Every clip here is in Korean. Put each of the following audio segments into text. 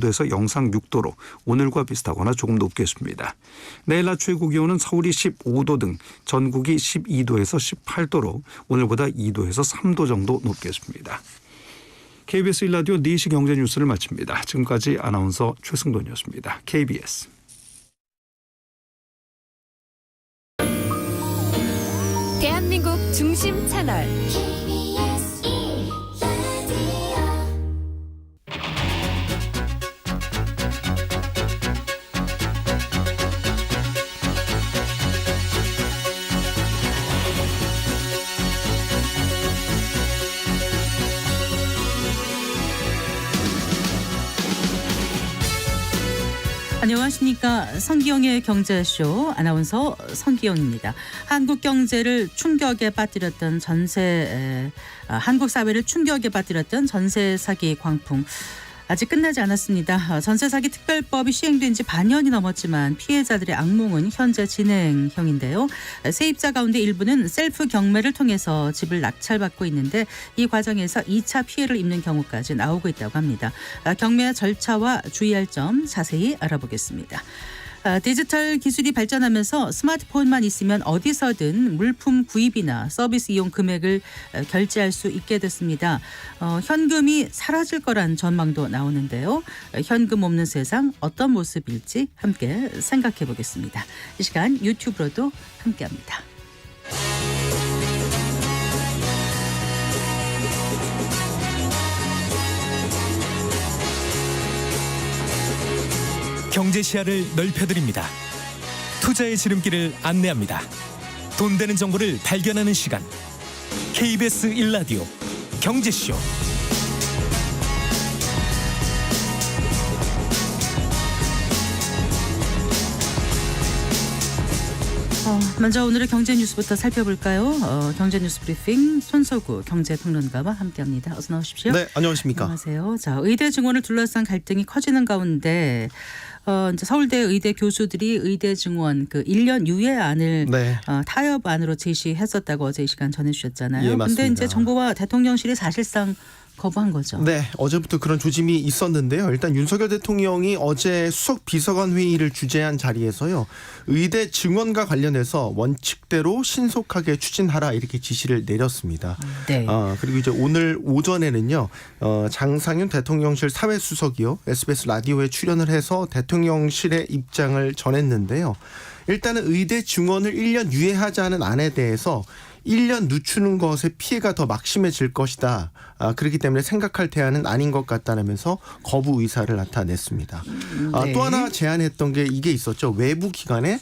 도에서 영상 6도로 오늘과 비슷하거나 조금 높겠습니다. 내일 낮 최고 기온은 서울이 15도 등 전국이 12도에서 18도로 오늘보다 2도에서 3도 정도 높겠습니다. KBS 1라디오 4시 경제뉴스를 마칩니다. 지금까지 아나운서 최승돈이었습니다. KBS. 대한민국 중심 채널 안녕하십니까. 성기영의 경제쇼 아나운서 성기영입니다. 한국 경제를 충격에 빠뜨렸던 한국 사회를 충격에 빠뜨렸던 전세 사기 광풍 아직 끝나지 않았습니다. 전세 사기 특별법이 시행된 지 반년이 넘었지만 피해자들의 악몽은 현재 진행형인데요. 세입자 가운데 일부는 셀프 경매를 통해서 집을 낙찰받고 있는데 이 과정에서 2차 피해를 입는 경우까지 나오고 있다고 합니다. 경매 절차와 주의할 점 자세히 알아보겠습니다. 디지털 기술이 발전하면서 스마트폰만 있으면 어디서든 물품 구입이나 서비스 이용 금액을 결제할 수 있게 됐습니다. 현금이 사라질 거란 전망도 나오는데요. 현금 없는 세상 어떤 모습일지 함께 생각해 보겠습니다. 이 시간 유튜브로도 함께합니다. 경제 시야를 넓혀드립니다. 투자의 지름길을 안내합니다. 돈 되는 정보를 발견하는 시간. KBS 1라디오 경제쇼. 먼저 오늘의 경제 뉴스부터 살펴볼까요? 경제 뉴스 브리핑 손석구 경제평론가와 함께합니다. 어서 나오십시오. 네, 안녕하십니까. 안녕하세요. 자, 의대 증원을 둘러싼 갈등이 커지는 가운데 이제 서울대 의대 교수들이 의대 증원 그 1년 유예안을 타협안으로 제시했었다고 어제 이 시간 전해주셨잖아요. 예, 맞습니다. 근데 이제 정부와 대통령실이 사실상 거부한 거죠. 네, 어제부터 그런 조짐이 있었는데요. 일단 윤석열 대통령이 어제 수석 비서관 회의를 주재한 자리에서요. 의대 증원과 관련해서 원칙대로 신속하게 추진하라 이렇게 지시를 내렸습니다. 네. 그리고 이제 오늘 오전에는요. 장상윤 대통령실 사회수석이요. SBS 라디오에 출연을 해서 대통령실의 입장을 전했는데요. 일단은 의대 증원을 1년 유예하자는 안에 대해서 1년 늦추는 것에 피해가 더 막심해질 것이다. 그렇기 때문에 생각할 대안은 아닌 것 같다면서 거부 의사를 나타냈습니다. 네. 또 하나 제안했던 게 이게 있었죠. 외부 기관의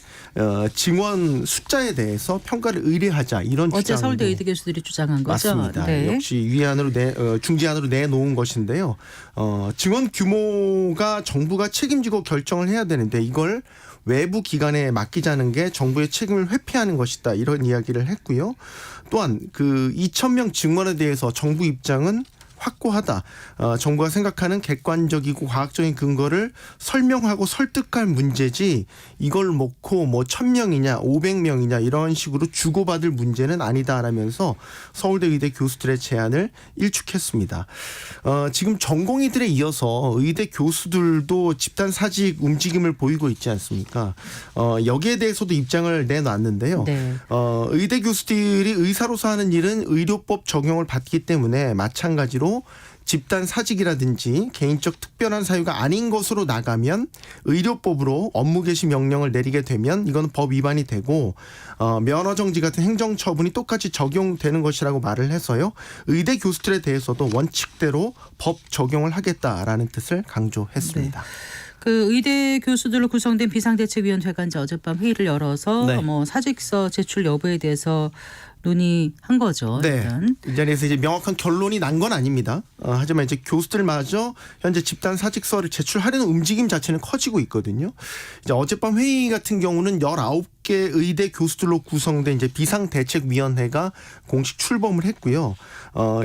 증원 숫자에 대해서 평가를 의뢰하자 이런 주장. 어제 서울대 의대 교수들이 주장한 거죠. 맞습니다. 네. 역시 위안으로 중지안으로 내놓은 것인데요. 증원 규모가 정부가 책임지고 결정을 해야 되는데 이걸 외부 기관에 맡기자는 게 정부의 책임을 회피하는 것이다. 이런 이야기를 했고요. 또한 그 2,000명 증원에 대해서 정부 입장은 확고하다. 정부가 생각하는 객관적이고 과학적인 근거를 설명하고 설득할 문제지 이걸 놓고 뭐 1,000명이냐 500명이냐 이런 식으로 주고받을 문제는 아니다라면서 서울대 의대 교수들의 제안을 일축했습니다. 지금 전공의들에 이어서 의대 교수들도 집단 사직 움직임을 보이고 있지 않습니까? 여기에 대해서도 입장을 내놨는데요. 네. 의대 교수들이 의사로서 하는 일은 의료법 적용을 받기 때문에 마찬가지로 집단 사직이라든지 개인적 특별한 사유가 아닌 것으로 나가면 의료법으로 업무 개시 명령을 내리게 되면 이건 법 위반이 되고 면허 정지 같은 행정 처분이 똑같이 적용되는 것이라고 말을 해서요. 의대 교수들에 대해서도 원칙대로 법 적용을 하겠다라는 뜻을 강조했습니다. 네. 그 의대 교수들로 구성된 비상대책위원회가 이제 어젯밤 회의를 열어서 뭐 사직서 제출 여부에 대해서 논의한 거죠. 네. 이 자리에서 이제 명확한 결론이 난 건 아닙니다. 하지만 이제 교수들마저 현재 집단 사직서를 제출하려는 움직임 자체는 커지고 있거든요. 이제 어젯밤 회의 같은 경우는 19개 의대 교수들로 구성된 이제 비상대책위원회가 공식 출범을 했고요.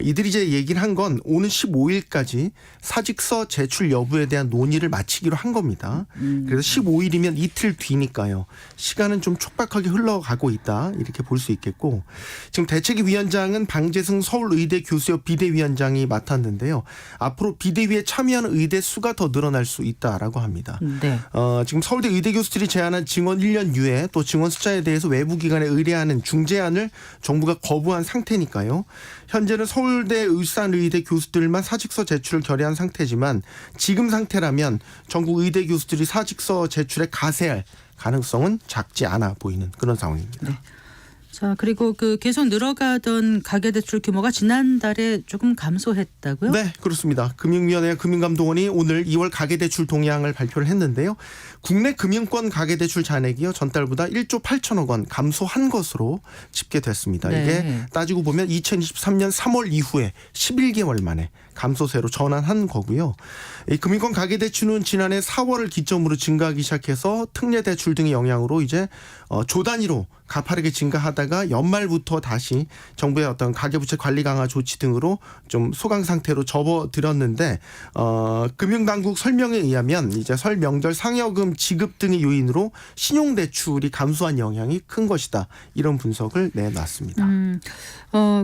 이들이 이제 얘기를 한 건 오는 15일까지 사직서 제출 여부에 대한 논의를 마치기로 한 겁니다. 그래서 15일이면 이틀 뒤니까요. 시간은 좀 촉박하게 흘러가고 있다 이렇게 볼 수 있겠고 지금 대책위 위원장은 방재승 서울의대 교수협 비대위원장이 맡았는데요. 앞으로 비대위에 참여하는 의대 수가 더 늘어날 수 있다라고 합니다. 네. 지금 서울대 의대 교수들이 제안한 증원 1년 유예 또 증원 숫자에 대해서 외부 기관에 의뢰하는 중재안을 정부가 거부한 상태니까요. 현재는 서울대 울산의대 교수들만 사직서 제출을 결의한 상태지만 지금 상태라면 전국 의대 교수들이 사직서 제출에 가세할 가능성은 작지 않아 보이는 그런 상황입니다. 네. 자, 그리고 그 계속 늘어가던 가계대출 규모가 지난달에 조금 감소했다고요? 네, 그렇습니다. 금융위원회 금융감독원이 오늘 2월 가계대출 동향을 발표를 했는데요. 국내 금융권 가계대출 잔액이요 전달보다 1조 8천억 원 감소한 것으로 집계됐습니다. 네. 이게 따지고 보면 2023년 3월 이후에 11개월 만에 감소세로 전환한 거고요. 이 금융권 가계대출은 지난해 4월을 기점으로 증가하기 시작해서 특례대출 등의 영향으로 이제 조 단위로 가파르게 증가하다가 연말부터 다시 정부의 어떤 가계부채 관리 강화 조치 등으로 좀 소강 상태로 접어들었는데 금융당국 설명에 의하면 이제 설 명절 상여금 지급 등의 요인으로 신용대출이 감소한 영향이 큰 것이다. 이런 분석을 내놨습니다.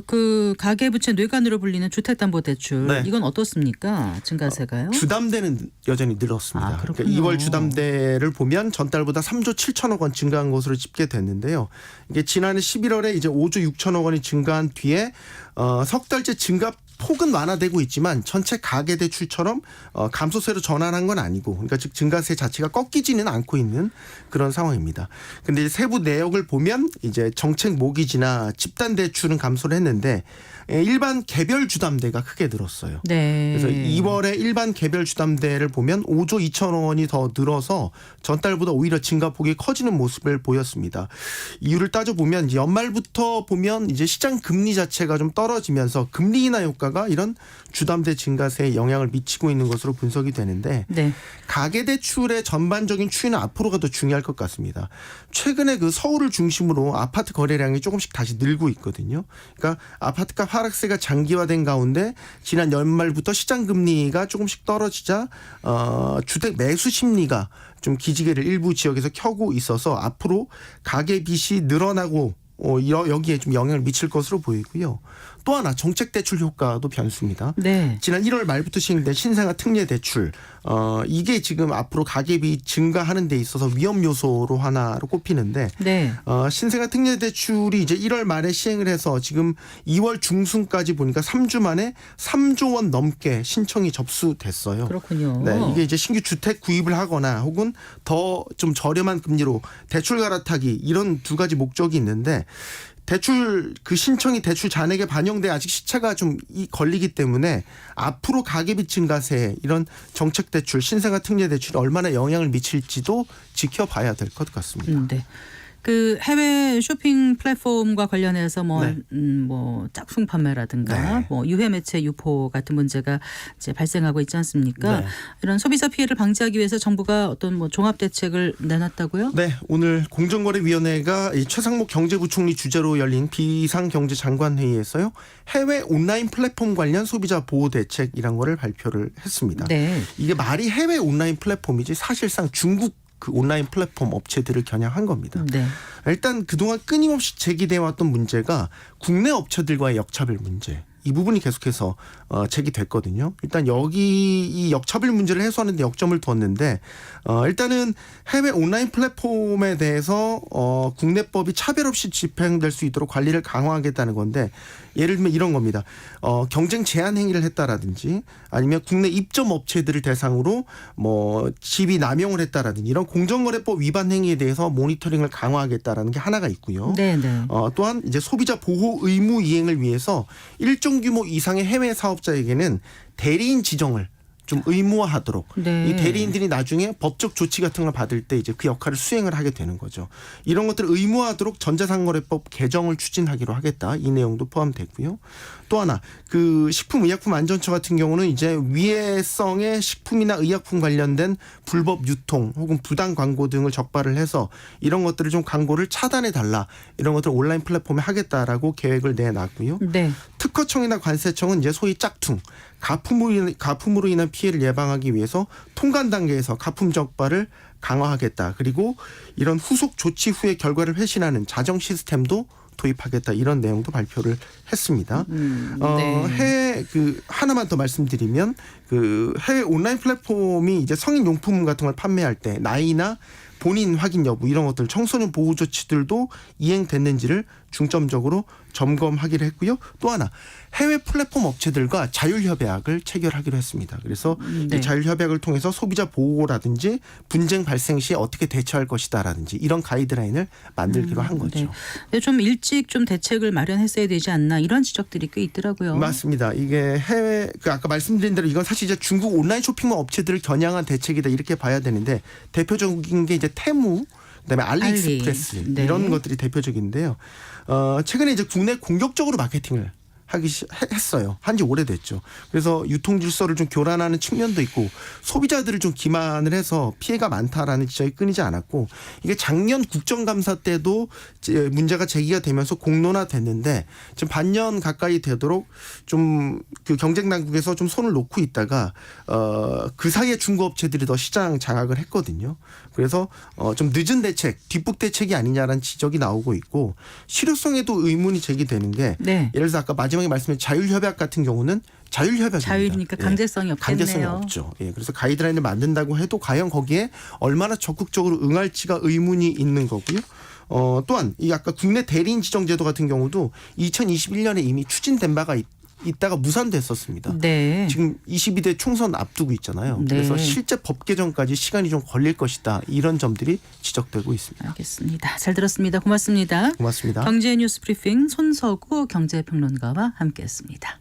그 가계부채 뇌관으로 불리는 주택담보대출 네. 이건 어떻습니까? 증가세가요? 주담대는 여전히 늘었습니다. 아, 그렇군요. 그러니까 2월 주담대를 보면 전달보다 3조 7천억 원 증가한 것으로 집계됐는데요. 이게 지난해 11월에 이제 5조 6천억 원이 증가한 뒤에 석 달째 증가 폭은 완화되고 있지만 전체 가계대출처럼 감소세로 전환한 건 아니고 그러니까 즉 증가세 자체가 꺾이지는 않고 있는 그런 상황입니다. 근데 이제 세부 내역을 보면 이제 정책 모기지나 집단 대출은 감소를 했는데 일반 개별 주담대가 크게 늘었어요. 네. 그래서 2월에 일반 개별 주담대를 보면 5조 2천억 원이 더 늘어서 전달보다 오히려 증가폭이 커지는 모습을 보였습니다. 이유를 따져보면 이제 연말부터 보면 이제 시장 금리 자체가 좀 떨어지면서 금리 인하 효과가 이런 주담대 증가세에 영향을 미치고 있는 것으로 분석이 되는데 네. 가계대출의 전반적인 추이는 앞으로가 더 중요할 것 같습니다. 최근에 그 서울을 중심으로 아파트 거래량이 조금씩 다시 늘고 있거든요. 그러니까 아파트값 하락세가 장기화된 가운데 지난 연말부터 시장 금리가 조금씩 떨어지자 주택 매수 심리가 좀 기지개를 일부 지역에서 켜고 있어서 앞으로 가계 빚이 늘어나고 여기에 좀 영향을 미칠 것으로 보이고요. 또 하나 정책 대출 효과도 변수입니다. 네. 지난 1월 말부터 시행된 신생아 특례 대출 이게 지금 앞으로 가계비 증가하는 데 있어서 위험 요소로 하나로 꼽히는데 네. 신생아 특례 대출이 이제 1월 말에 시행을 해서 지금 2월 중순까지 보니까 3주 만에 3조 원 넘게 신청이 접수됐어요. 그렇군요. 네, 이게 이제 신규 주택 구입을 하거나 혹은 더 좀 저렴한 금리로 대출 갈아타기 이런 두 가지 목적이 있는데 대출 그 신청이 대출 잔액에 반영돼 아직 시차가 좀 걸리기 때문에 앞으로 가계비 증가세 이런 정책 대출 신생아 특례 대출이 얼마나 영향을 미칠지도 지켜봐야 될 것 같습니다. 네. 그 해외 쇼핑 플랫폼과 관련해서 네. 뭐 짝퉁 판매라든가 네. 뭐 유해 매체 유포 같은 문제가 이제 발생하고 있지 않습니까? 네. 이런 소비자 피해를 방지하기 위해서 정부가 어떤 뭐 종합 대책을 내놨다고요? 네, 오늘 공정거래위원회가 이 최상목 경제부총리 주재로 열린 비상경제장관회의에서요 해외 온라인 플랫폼 관련 소비자 보호 대책이란 거를 발표를 했습니다. 네. 이게 말이 해외 온라인 플랫폼이지 사실상 중국 그 온라인 플랫폼 업체들을 겨냥한 겁니다. 네. 일단 그동안 끊임없이 제기돼 왔던 문제가 국내 업체들과의 역차별 문제. 이 부분이 계속해서 제기됐거든요. 일단 여기 이 역차별 문제를 해소하는 데 역점을 뒀는데 일단은 해외 온라인 플랫폼에 대해서 국내법이 차별 없이 집행될 수 있도록 관리를 강화하겠다는 건데 예를 들면 이런 겁니다. 경쟁 제한 행위를 했다라든지 아니면 국내 입점 업체들을 대상으로 뭐 지위 남용을 했다라든지 이런 공정거래법 위반 행위에 대해서 모니터링을 강화하겠다라는 게 하나가 있고요. 네, 네. 또한 이제 소비자 보호 의무 이행을 위해서 일정 규모 이상의 해외 사업자에게는 대리인 지정을 좀 의무화하도록 네. 이 대리인들이 나중에 법적 조치 같은 걸 받을 때 이제 그 역할을 수행을 하게 되는 거죠. 이런 것들을 의무화하도록 전자상거래법 개정을 추진하기로 하겠다. 이 내용도 포함됐고요. 또 하나 그 식품의약품안전처 같은 경우는 이제 위해성의 식품이나 의약품 관련된 불법 유통 혹은 부당 광고 등을 적발을 해서 이런 것들을 좀 광고를 차단해 달라 이런 것들을 온라인 플랫폼에 하겠다라고 계획을 내놨고요. 네. 특허청이나 관세청은 이제 소위 짝퉁 가품으로 인한 피해를 예방하기 위해서 통관 단계에서 가품 적발을 강화하겠다. 그리고 이런 후속 조치 후에 결과를 회신하는 자정 시스템도 도입하겠다 이런 내용도 발표를 했습니다. 네. 해외 하나만 더 말씀드리면 해외 온라인 플랫폼이 이제 성인 용품 같은 걸 판매할 때 나이나 본인 확인 여부 이런 것들 청소년 보호 조치들도 이행됐는지를 중점적으로 점검하기로 했고요. 또 하나 해외 플랫폼 업체들과 자율협약을 체결하기로 했습니다. 그래서 네. 이 자율협약을 통해서 소비자 보호라든지 분쟁 발생 시에 어떻게 대처할 것이다라든지 이런 가이드라인을 만들기로 한 거죠. 네. 근데 좀 일찍 좀 대책을 마련했어야 되지 않나 이런 지적들이 꽤 있더라고요. 맞습니다. 이게 해외 아까 말씀드린 대로 이건 사실 이제 중국 온라인 쇼핑몰 업체들을 겨냥한 대책이다 이렇게 봐야 되는데 대표적인 게 이제 테무 그다음에 알리익스프레스 네. 이런 것들이 대표적인데요. 최근에 이제 국내 공격적으로 마케팅을 했어요. 한지 오래됐죠. 그래서 유통 질서를 좀 교란하는 측면도 있고 소비자들을 좀 기만을 해서 피해가 많다라는 지적이 끊이지 않았고 이게 작년 국정감사 때도 문제가 제기가 되면서 공론화됐는데 지금 반년 가까이 되도록 좀 경쟁 당국에서 좀 손을 놓고 있다가 그 사이에 중고업체들이 더 시장 장악을 했거든요. 그래서 좀 늦은 대책, 뒷북 대책이 아니냐라는 지적이 나오고 있고 실효성에도 의문이 제기되는 게 네. 예를 들어서 아까 마지막에 말씀드린 자율협약 같은 경우는 자율협약입니다. 자율이니까 강제성이 없겠네요. 강제성이 없죠. 예, 그래서 가이드라인을 만든다고 해도 과연 거기에 얼마나 적극적으로 응할지가 의문이 있는 거고요. 또한 이 아까 국내 대리인 지정 제도 같은 경우도 2021년에 이미 추진된 바가 있다가 무산됐었습니다. 네. 지금 22대 총선 앞두고 있잖아요. 네. 그래서 실제 법 개정까지 시간이 좀 걸릴 것이다. 이런 점들이 지적되고 있습니다. 알겠습니다. 잘 들었습니다. 고맙습니다. 고맙습니다. 경제 뉴스 브리핑 손서구 경제평론가와 함께했습니다.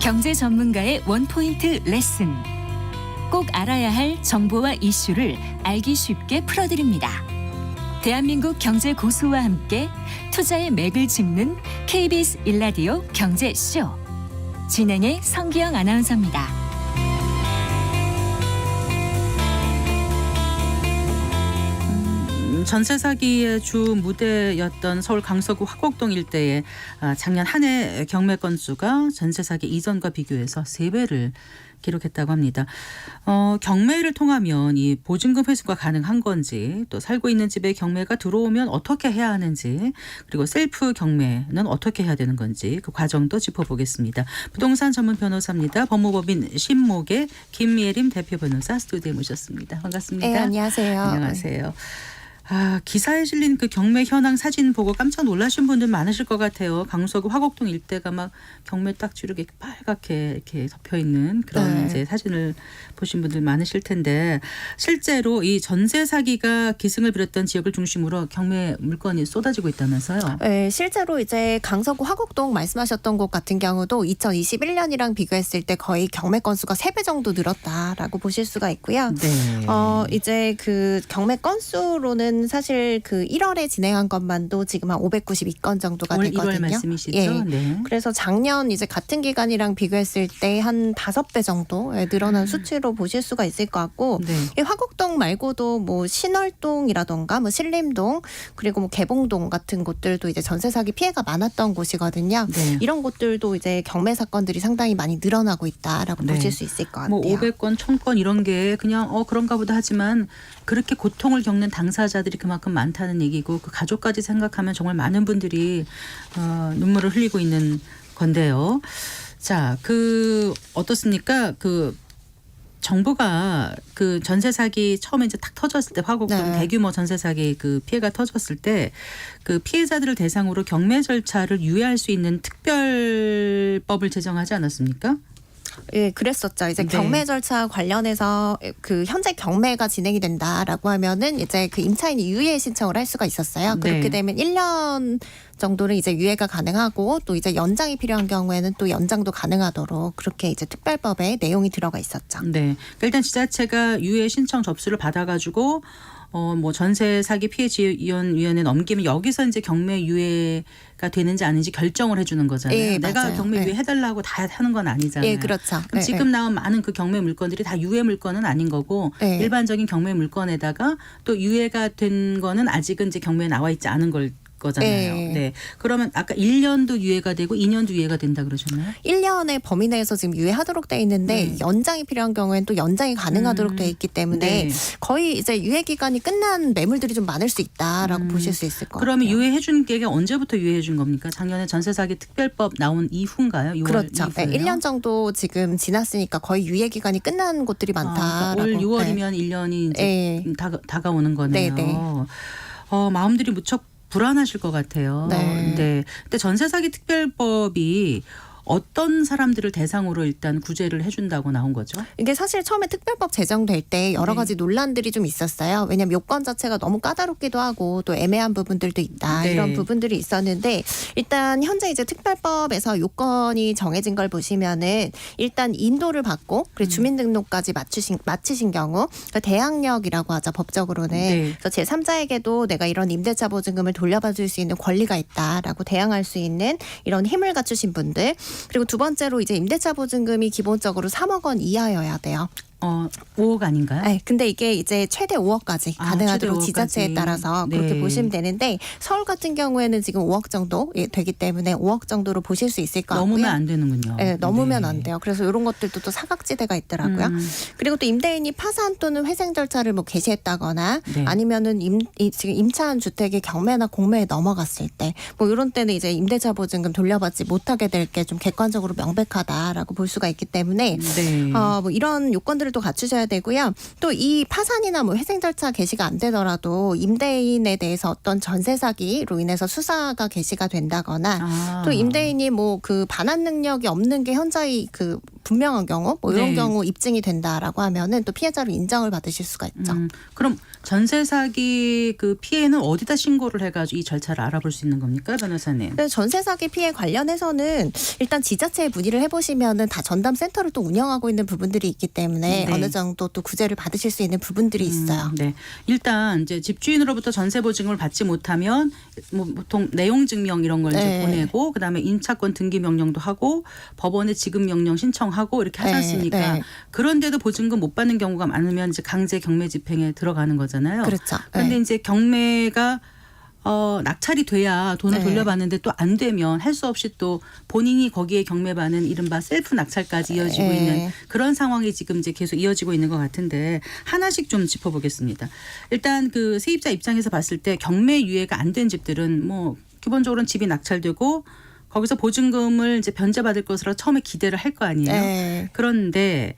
경제 전문가의 원포인트 레슨. 꼭 알아야 할 정보와 이슈를 알기 쉽게 풀어드립니다. 대한민국 경제 고수와 함께 투자의 맥을 짚는 KBS 일라디오 경제쇼. 진행의 성기영 아나운서입니다. 전세 사기의 주 무대였던 서울 강서구 화곡동 일대에 작년 한 해 경매 건수가 전세 사기 이전과 비교해서 3배를 기록했다고 합니다. 경매를 통하면 이 보증금 회수가 가능한 건지 또 살고 있는 집에 경매가 들어오면 어떻게 해야 하는지 그리고 셀프 경매는 어떻게 해야 되는 건지 그 과정도 짚어보겠습니다. 부동산 전문 변호사입니다. 법무법인 신목의 김예림 대표 변호사 스튜디오에 모셨습니다. 반갑습니다. 네, 안녕하세요. 안녕하세요. 기사에 실린 그 경매 현황 사진 보고 깜짝 놀라신 분들 많으실 것 같아요. 강서구 화곡동 일대가 막 경매 딱지로 이렇게 빨갛게 이렇게 덮여 있는 그런 네. 이제 사진을 보신 분들 많으실 텐데 실제로 이 전세 사기가 기승을 부렸던 지역을 중심으로 경매 물건이 쏟아지고 있다면서요. 네, 실제로 이제 강서구 화곡동 말씀하셨던 곳 같은 경우도 2021년이랑 비교했을 때 거의 경매 건수가 3배 정도 늘었다라고 보실 수가 있고요. 네. 이제 그 경매 건수로는 사실 그 1월에 진행한 것만도 지금 한 592건 정도가 올 되거든요. 1월 말씀이시죠? 예. 네. 그래서 작년 이제 같은 기간이랑 비교했을 때 한 5배 정도 늘어난 수치로 보실 수가 있을 것 같고 네. 이 화곡동 말고도 뭐 신월동이라던가 뭐 신림동 그리고 뭐 개봉동 같은 곳들도 이제 전세 사기 피해가 많았던 곳이거든요. 네. 이런 곳들도 이제 경매 사건들이 상당히 많이 늘어나고 있다라고 네. 보실 수 있을 것 같아요. 뭐 500건, 1000건 이런 게 그냥 그런가 보다 하지만 그렇게 고통을 겪는 당사자들이 그만큼 많다는 얘기고 그 가족까지 생각하면 정말 많은 분들이 눈물을 흘리고 있는 건데요. 자, 어떻습니까? 정부가 그 전세 사기 처음에 이제 탁 터졌을 때 화곡동 네. 대규모 전세 사기 그 피해가 터졌을 때 그 피해자들을 대상으로 경매 절차를 유예할 수 있는 특별법을 제정하지 않았습니까? 예, 그랬었죠. 이제 네. 경매 절차 관련해서 그 현재 경매가 진행이 된다라고 하면은 이제 그 임차인이 유예 신청을 할 수가 있었어요. 네. 그렇게 되면 1년 정도는 이제 유예가 가능하고 또 이제 연장이 필요한 경우에는 또 연장도 가능하도록 그렇게 이제 특별법에 내용이 들어가 있었죠. 네. 그러니까 일단 지자체가 유예 신청 접수를 받아가지고 뭐 전세 사기 피해 지원위원회 넘기면 여기서 이제 경매 유예가 되는지 아닌지 결정을 해주는 거잖아요. 예, 내가 맞아요. 경매 예. 유예 해달라고 다 하는 건 아니잖아요. 예, 그렇죠. 그럼 예, 지금 예. 나온 많은 그 경매 물건들이 다 유예 물건은 아닌 거고 예. 일반적인 경매 물건에다가 또 유예가 된 거는 아직은 이제 경매에 나와 있지 않은 걸 거잖아요. 네. 네. 그러면 아까 1년도 유예가 되고 2년도 유예가 된다 그러셨나요? 1년의 범위 내에서 지금 유예하도록 돼 있는데 네. 연장이 필요한 경우에는 또 연장이 가능하도록 돼 있기 때문에 네. 거의 이제 유예 기간이 끝난 매물들이 좀 많을 수 있다라고 보실 수 있을 것 그러면 같아요. 유예해 준 게 언제부터 유예해 준 겁니까? 작년에 전세 사기 특별법 나온 이후인가요? 6월 그렇죠. 네, 이후예요? 1년 정도 지금 지났으니까 거의 유예 기간이 끝난 곳들이 많다라고. 올 네. 6월이면 1년이 이제 네. 다가오는 거네요. 네, 네. 마음들이 무척 불안하실 것 같아요. 네. 네. 근데 전세 사기 특별법이 어떤 사람들을 대상으로 일단 구제를 해준다고 나온 거죠? 이게 사실 처음에 특별법 제정될 때 여러 네. 가지 논란들이 좀 있었어요. 왜냐하면 요건 자체가 너무 까다롭기도 하고 또 애매한 부분들도 있다. 네. 이런 부분들이 있었는데 일단 현재 이제 특별법에서 요건이 정해진 걸 보시면은 일단 인도를 받고 그리고 주민등록까지 마치신 경우 그러니까 대항력이라고 하죠 법적으로는. 네. 그래서 제3자에게도 내가 이런 임대차 보증금을 돌려받을 수 있는 권리가 있다라고 대항할 수 있는 이런 힘을 갖추신 분들. 그리고 두 번째로 이제 임대차 보증금이 기본적으로 3억 원 이하여야 돼요. 5억 아닌가요? 네, 근데 이게 이제 최대 5억까지 아, 가능하도록 최대 5억까지. 지자체에 따라서 네. 그렇게 보시면 되는데 서울 같은 경우에는 지금 5억 정도 되기 때문에 5억 정도로 보실 수 있을 것 같고요. 넘으면 안 되는군요. 네, 넘으면 네. 안 돼요. 그래서 이런 것들도 또 사각지대가 있더라고요. 음. 그리고 또 임대인이 파산 또는 회생 절차를 뭐 개시했다거나 네. 아니면은 지금 임차한 주택이 경매나 공매에 넘어갔을 때 뭐 이런 때는 이제 임대차 보증금 돌려받지 못하게 될 게 좀 객관적으로 명백하다라고 볼 수가 있기 때문에 네. 뭐 이런 요건들을 또 갖추셔야 되고요. 또 이 파산이나 뭐 회생 절차 개시가 안 되더라도 임대인에 대해서 어떤 전세 사기로 인해서 수사가 개시가 된다거나 또 임대인이 뭐 그 반환 능력이 없는 게 현저히 그 분명한 경우 뭐 이런 네. 경우 입증이 된다라고 하면은 또 피해자로 인정을 받으실 수가 있죠. 그럼 전세 사기 그 피해는 어디다 신고를 해가지고 이 절차를 알아볼 수 있는 겁니까, 변호사님? 근데 전세 사기 피해 관련해서는 일단 지자체에 문의를 해보시면은 다 전담 센터를 또 운영하고 있는 부분들이 있기 때문에 네. 어느 정도 또 구제를 받으실 수 있는 부분들이 있어요. 네. 일단 이제 집주인으로부터 전세 보증금을 받지 못하면 뭐 보통 내용 증명 이런 걸 이제 네. 보내고 그다음에 임차권 등기 명령도 하고 법원에 지급 명령 신청하고 이렇게 하지 네, 않습니까? 네. 그런데도 보증금 못 받는 경우가 많으면 이제 강제 경매 집행에 들어가는 거잖아요. 그렇죠. 그런데 네. 이제 경매가 낙찰이 돼야 돈을 네. 돌려받는데 또 안 되면 할 수 없이 또 본인이 거기에 경매받는 이른바 셀프 낙찰까지 이어지고 네. 있는 그런 상황이 지금 이제 계속 이어지고 있는 것 같은데 하나씩 좀 짚어보겠습니다. 일단 그 세입자 입장에서 봤을 때 경매 유예가 안 된 집들은 뭐 기본적으로는 집이 낙찰되고 거기서 보증금을 이제 변제받을 것으로 처음에 기대를 할 거 아니에요. 네. 그런데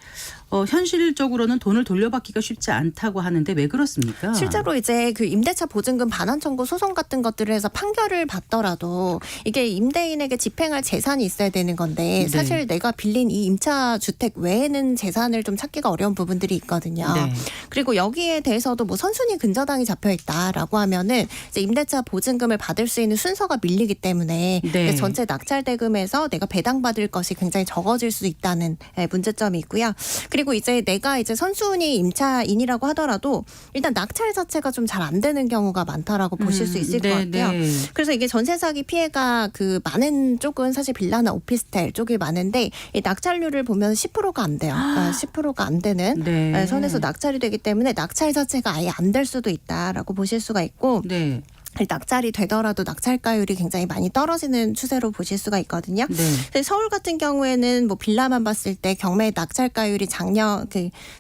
현실적으로는 돈을 돌려받기가 쉽지 않다고 하는데 왜 그렇습니까? 실제로 이제 그 임대차 보증금 반환 청구 소송 같은 것들을 해서 판결을 받더라도 이게 임대인에게 집행할 재산이 있어야 되는 건데 네. 사실 내가 빌린 이 임차 주택 외에는 재산을 좀 찾기가 어려운 부분들이 있거든요. 네. 그리고 여기에 대해서도 뭐 선순위 근저당이 잡혀 있다라고 하면은 이제 임대차 보증금을 받을 수 있는 순서가 밀리기 때문에 네. 전체 낙찰 대금에서 내가 배당받을 것이 굉장히 적어질 수 있다는 문제점이 있고요. 그리고 이제 내가 이제 선순위 임차인이라고 하더라도 일단 낙찰 자체가 좀 잘 안 되는 경우가 많다라고 보실 수 있을 것 같아요. 네. 그래서 이게 전세 사기 피해가 그 많은 쪽은 사실 빌라나 오피스텔 쪽이 많은데 이 낙찰률을 보면 10%가 안 돼요. 10%가 안 되는 네. 선에서 낙찰이 되기 때문에 낙찰 자체가 아예 안 될 수도 있다라고 보실 수가 있고 네. 낙찰이 되더라도 낙찰가율이 굉장히 많이 떨어지는 추세로 보실 수가 있거든요. 네. 근데 서울 같은 경우에는 뭐 빌라만 봤을 때 경매 낙찰가율이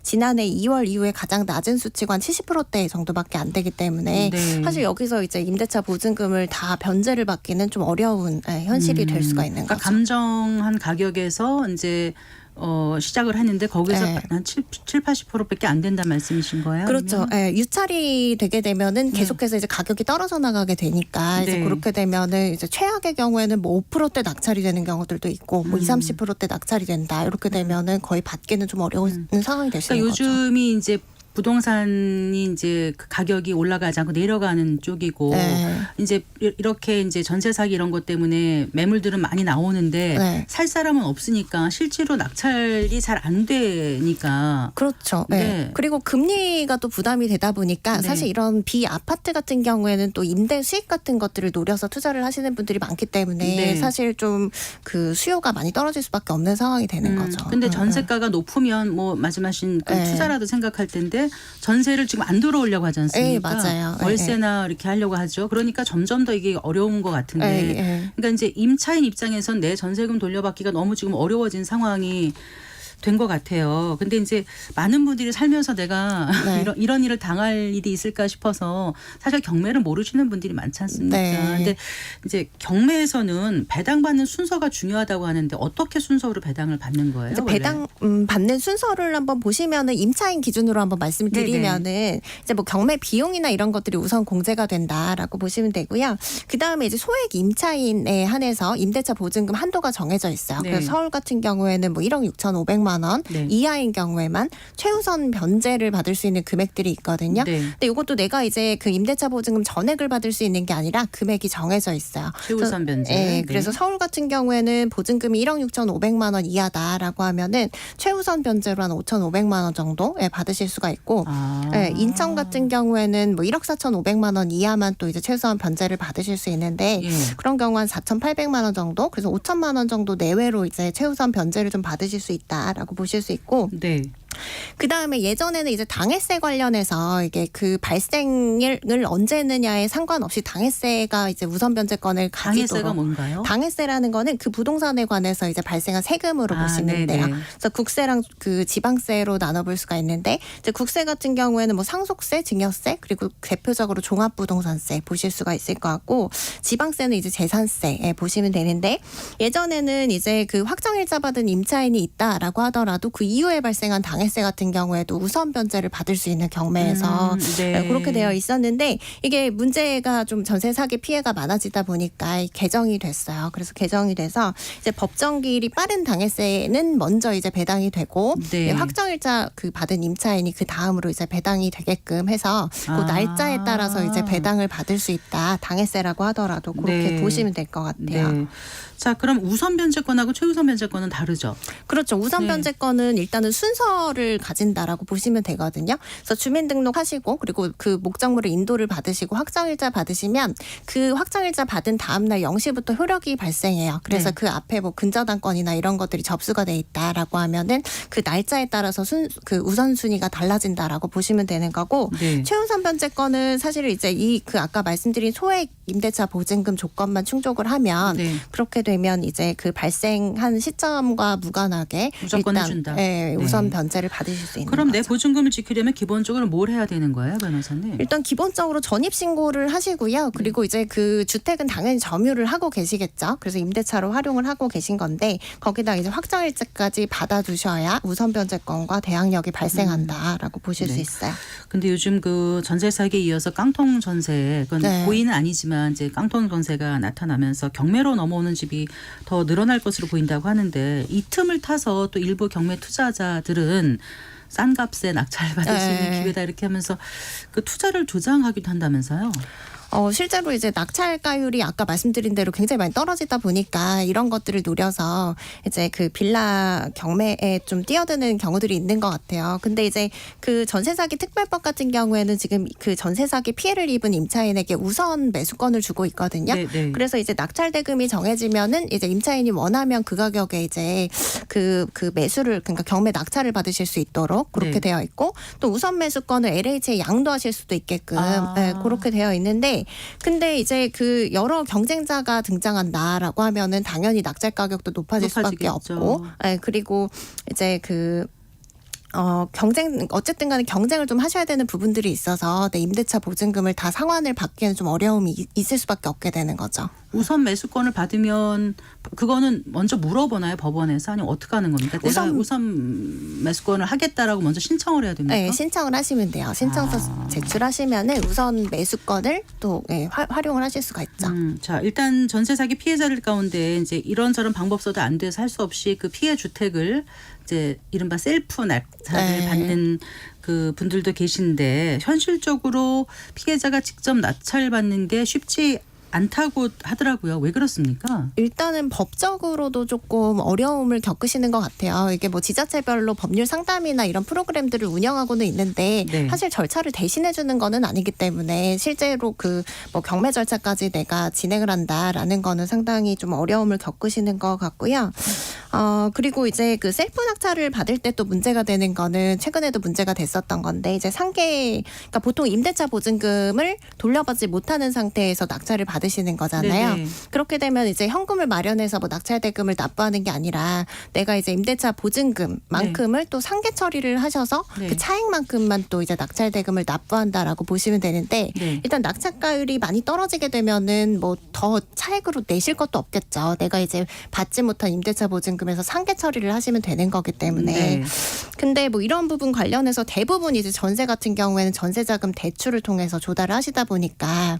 지난해 2월 이후에 가장 낮은 수치가 한 70%대 정도밖에 안 되기 때문에 네. 사실 여기서 이제 임대차 보증금을 다 변제를 받기는 좀 어려운 현실이 될 수가 있는 그러니까 거죠. 감정한 가격에서 이제 시작을 했는데 거기서 네. 한 7, 80%밖에 안 된다는 말씀이신 거예요? 그렇죠. 아니면? 유찰이 되게 되면은 계속해서 이제 가격이 떨어져 나가게 되니까 이제 네. 그렇게 되면은 이제 최악의 경우에는 뭐 5%대 낙찰이 되는 경우들도 있고 뭐 20, 30%대 낙찰이 된다. 이렇게 되면은 거의 받기는 좀 어려운 상황이 될 수 있는 그러니까 거죠. 요즘이 이제 부동산이 이제 그 가격이 올라가지 않고 내려가는 쪽이고 네. 이제 이렇게 이제 전세 사기 이런 것 때문에 매물들은 많이 나오는데 네. 살 사람은 없으니까 실제로 낙찰이 잘 안 되니까 그렇죠. 네. 네. 그리고 금리가 또 부담이 되다 보니까 네. 사실 이런 비아파트 같은 경우에는 또 임대 수익 같은 것들을 노려서 투자를 하시는 분들이 많기 때문에 네. 사실 좀 그 수요가 많이 떨어질 수밖에 없는 상황이 되는 거죠. 근데 네. 전세가가 높으면 뭐 말씀하신 그 네. 투자라도 생각할 텐데 때문에 전세를 지금 안 들어오려고 하지 않습니까? 네, 맞아요. 월세나 이렇게 하려고 하죠. 그러니까 점점 더 이게 어려운 것 같은데. 네. 그러니까 이제 임차인 입장에선 내 전세금 돌려받기가 너무 지금 어려워진 상황이 된 것 같아요. 근데 이제 많은 분들이 살면서 내가 네. 이런 일을 당할 일이 있을까 싶어서 사실 경매를 모르시는 분들이 많지 않습니까? 네. 근데 이제 경매에서는 배당받는 순서가 중요하다고 하는데 어떻게 순서로 배당을 받는 거예요? 이제 원래? 배당 받는 순서를 한번 보시면은 임차인 기준으로 한번 말씀드리면은 이제 뭐 경매 비용이나 이런 것들이 우선 공제가 된다라고 보시면 되고요. 그 다음에 이제 소액 임차인에 한해서 임대차 보증금 한도가 정해져 있어요. 네. 그래서 서울 같은 경우에는 뭐 1억 6,500만 원 네. 이하인 경우에만 최우선 변제를 받을 수 있는 금액들이 있거든요. 네. 근데 이것도 내가 이제 그 임대차 보증금 전액을 받을 수 있는 게 아니라 금액이 정해져 있어요. 최우선 변제. 네, 네. 그래서 서울 같은 경우에는 보증금이 1억 6,500만 원 이하다라고 하면은 최우선 변제로 한 5,500만 원 정도 받으실 수가 있고 아. 네, 인천 같은 경우에는 뭐 1억 4,500만 원 이하만 또 이제 최우선 변제를 받으실 수 있는데 예. 그런 경우 한 4,800만 원 정도 그래서 5천만 원 정도 내외로 이제 최우선 변제를 좀 받으실 수 있다라고 보실 수 있고 네. 그 다음에 예전에는 이제 당해세 관련해서 이게 그 발생을 언제 했느냐에 상관없이 당해세가 이제 우선 변제권을 당해세가 가지도록 뭔가요? 당해세라는 거는 그 부동산에 관해서 이제 발생한 세금으로 아, 보시면 네네. 돼요. 그래서 국세랑 그 지방세로 나눠볼 수가 있는데 이제 국세 같은 경우에는 뭐 상속세, 증여세 그리고 대표적으로 종합부동산세 보실 수가 있을 것 같고 지방세는 이제 재산세 보시면 되는데 예전에는 이제 그 확정일자 받은 임차인이 있다라고 하더라도 그 이후에 발생한 당해세 같은 경우에도 우선 변제를 받을 수 있는 경매에서 네. 그렇게 되어 있었는데 이게 문제가 좀 전세 사기 피해가 많아지다 보니까 개정이 됐어요. 그래서 개정이 돼서 이제 법정기일이 빠른 당해세는 먼저 이제 배당이 되고 네. 확정일자 그 받은 임차인이 그 다음으로 이제 배당이 되게끔 해서 그 아. 날짜에 따라서 이제 배당을 받을 수 있다. 당해세라고 하더라도 그렇게 네. 보시면 될 것 같아요. 네. 자, 그럼 우선 변제권하고 최우선 변제권은 다르죠? 그렇죠. 우선 네. 변제권은 일단은 순서를 가진다라고 보시면 되거든요. 그래서 주민등록하시고 그리고 그 목적물의 인도를 받으시고 확정일자 받으시면 그 확정일자 받은 다음 날 0시부터 효력이 발생해요. 그래서 네. 그 앞에 뭐 근저당권이나 이런 것들이 접수가 돼 있다라고 하면은 그 날짜에 따라서 그 우선순위가 달라진다라고 보시면 되는 거고 네. 최우선 변제권은 사실 이제 이 그 아까 말씀드린 소액 임대차 보증금 조건만 충족을 하면 네. 그렇게 되면 이제 그 발생한 시점과 무관하게 무조건 일단 해준다. 네, 우선 네. 변제를 받으실 수 있는 그럼 내 거죠. 보증금을 지키려면 기본적으로 뭘 해야 되는 거예요, 변호사님? 일단 기본적으로 전입 신고를 하시고요. 그리고 이제 그 주택은 당연히 점유를 하고 계시겠죠. 그래서 임대차로 활용을 하고 계신 건데 거기다 이제 확정일자까지 받아두셔야 우선 변제권과 대항력이 발생한다라고 보실 수 네. 있어요. 근데 요즘 그 전세 사기에 이어서 깡통 전세, 그건 네. 고의는 아니지만 이제 깡통 전세가 나타나면서 경매로 넘어오는 집이 더 늘어날 것으로 보인다고 하는데 이 틈을 타서 또 일부 경매 투자자들은 싼 값에 낙찰 받을 수 있는 네. 기회다 이렇게 하면서 그 투자를 조장하기도 한다면서요? 실제로 이제 낙찰가율이 아까 말씀드린 대로 굉장히 많이 떨어지다 보니까 이런 것들을 노려서 이제 그 빌라 경매에 좀 뛰어드는 경우들이 있는 것 같아요. 근데 이제 그 전세사기 특별법 같은 경우에는 지금 그 전세사기 피해를 입은 임차인에게 우선 매수권을 주고 있거든요. 네, 네. 그래서 이제 낙찰 대금이 정해지면은 이제 임차인이 원하면 그 가격에 이제 그 매수를 그러니까 경매 낙찰을 받으실 수 있도록 그렇게 네. 되어 있고 또 우선 매수권을 LH에 양도하실 수도 있게끔 네, 그렇게 되어 있는데 근데 이제 그 여러 경쟁자가 등장한다라고 하면은 당연히 낙찰 가격도 높아질 수밖에 높아지겠죠. 없고 그리고 이제 어쨌든 간에 경쟁을 좀 하셔야 되는 부분들이 있어서 내 임대차 보증금을 다 상환을 받기에는 좀 어려움이 있을 수밖에 없게 되는 거죠. 우선 매수권을 받으면 그거는 먼저 물어보나요, 법원에서? 아니면 어떻게 하는 겁니까? 내가 우선 매수권을 하겠다라고 먼저 신청을 해야 됩니까? 네, 신청을 하시면 돼요. 신청서 제출하시면은 우선 매수권을 또 활용을 하실 수가 있죠. 자, 일단 전세 사기 피해자들 가운데 이제 이런저런 방법 써도 안 돼서 할 수 없이 그 피해 주택을 이제 이른바 셀프 낙찰을 네. 받는 그 분들도 계신데 현실적으로 피해자가 직접 낙찰 받는 게 쉽지 않다고 하더라고요. 왜 그렇습니까? 일단은 법적으로도 조금 어려움을 겪으시는 것 같아요. 이게 뭐 지자체별로 법률 상담이나 이런 프로그램들을 운영하고는 있는데 네. 사실 절차를 대신해 주는 거는 아니기 때문에 실제로 그 뭐 경매 절차까지 내가 진행을 한다라는 거는 상당히 좀 어려움을 겪으시는 것 같고요. 그리고 이제 그 셀프 낙찰을 받을 때 또 문제가 되는 거는 최근에도 문제가 됐었던 건데 이제 그러니까 보통 임대차 보증금을 돌려받지 못하는 상태에서 낙찰을 받으시는 거잖아요. 네네. 그렇게 되면 이제 현금을 마련해서 뭐 낙찰 대금을 납부하는 게 아니라 내가 이제 임대차 보증금만큼을 또 상계 처리를 하셔서 네. 그 차액만큼만 또 이제 낙찰 대금을 납부한다라고 보시면 되는데 네. 일단 낙찰가율이 많이 떨어지게 되면은 뭐 더 차액으로 내실 것도 없겠죠. 내가 이제 받지 못한 임대차 보증금에서 상계 처리를 하시면 되는 거기 때문에. 네. 근데 뭐 이런 부분 관련해서 대부분 이제 전세 같은 경우에는 전세자금 대출을 통해서 조달을 하시다 보니까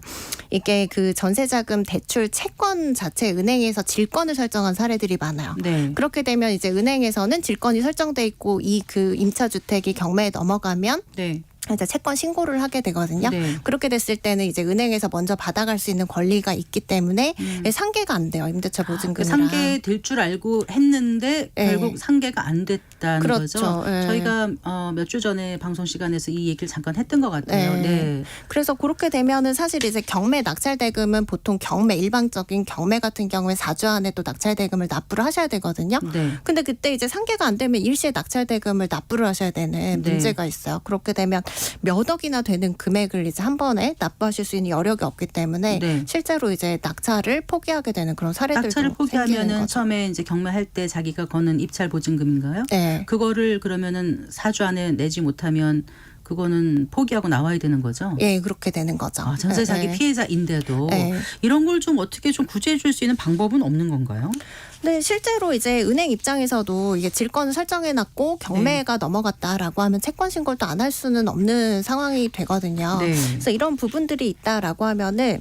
이게 그 전세자금 대출 채권 자체 은행에서 질권을 설정한 사례들이 많아요. 네. 그렇게 되면 이제 은행에서는 질권이 설정돼 있고 이 그 임차 주택이 경매에 넘어가면 네. 이제 채권 신고를 하게 되거든요. 네. 그렇게 됐을 때는 이제 은행에서 먼저 받아갈 수 있는 권리가 있기 때문에 상계가 안 돼요. 임대차 보증금이랑. 상계 될 줄 알고 했는데 네. 결국 상계가 안 됐다는 그렇죠. 거죠. 네. 저희가 몇 주 전에 방송 시간에서 이 얘기를 잠깐 했던 것 같아요. 네. 네. 그래서 그렇게 되면은 사실 이제 경매 낙찰 대금은 보통 경매 일반적인 경매 같은 경우에 4주 안에 또 낙찰 대금을 납부를 하셔야 되거든요. 네. 근데 그때 이제 상계가 안 되면 일시에 낙찰 대금을 납부를 하셔야 되는 네. 문제가 있어요. 그렇게 되면 몇 억이나 되는 금액을 이제 한 번에 납부하실 수 있는 여력이 없기 때문에 네. 실제로 이제 낙찰을 포기하게 되는 그런 사례들도 낙찰을 생기는 포기하면은 거죠. 처음에 이제 경매할 때 자기가 거는 입찰 보증금인가요? 네. 그거를 그러면은 4주 안에 내지 못하면 그거는 포기하고 나와야 되는 거죠. 예, 그렇게 되는 거죠. 전세 사기 네. 피해자인데도 네. 이런 걸 좀 어떻게 좀 구제해 줄 수 있는 방법은 없는 건가요? 네, 실제로 이제 은행 입장에서도 이게 질권을 설정해놨고 경매가 넘어갔다라고 하면 채권 신고를 또 안 할 수는 없는 상황이 되거든요. 네. 그래서 이런 부분들이 있다라고 하면은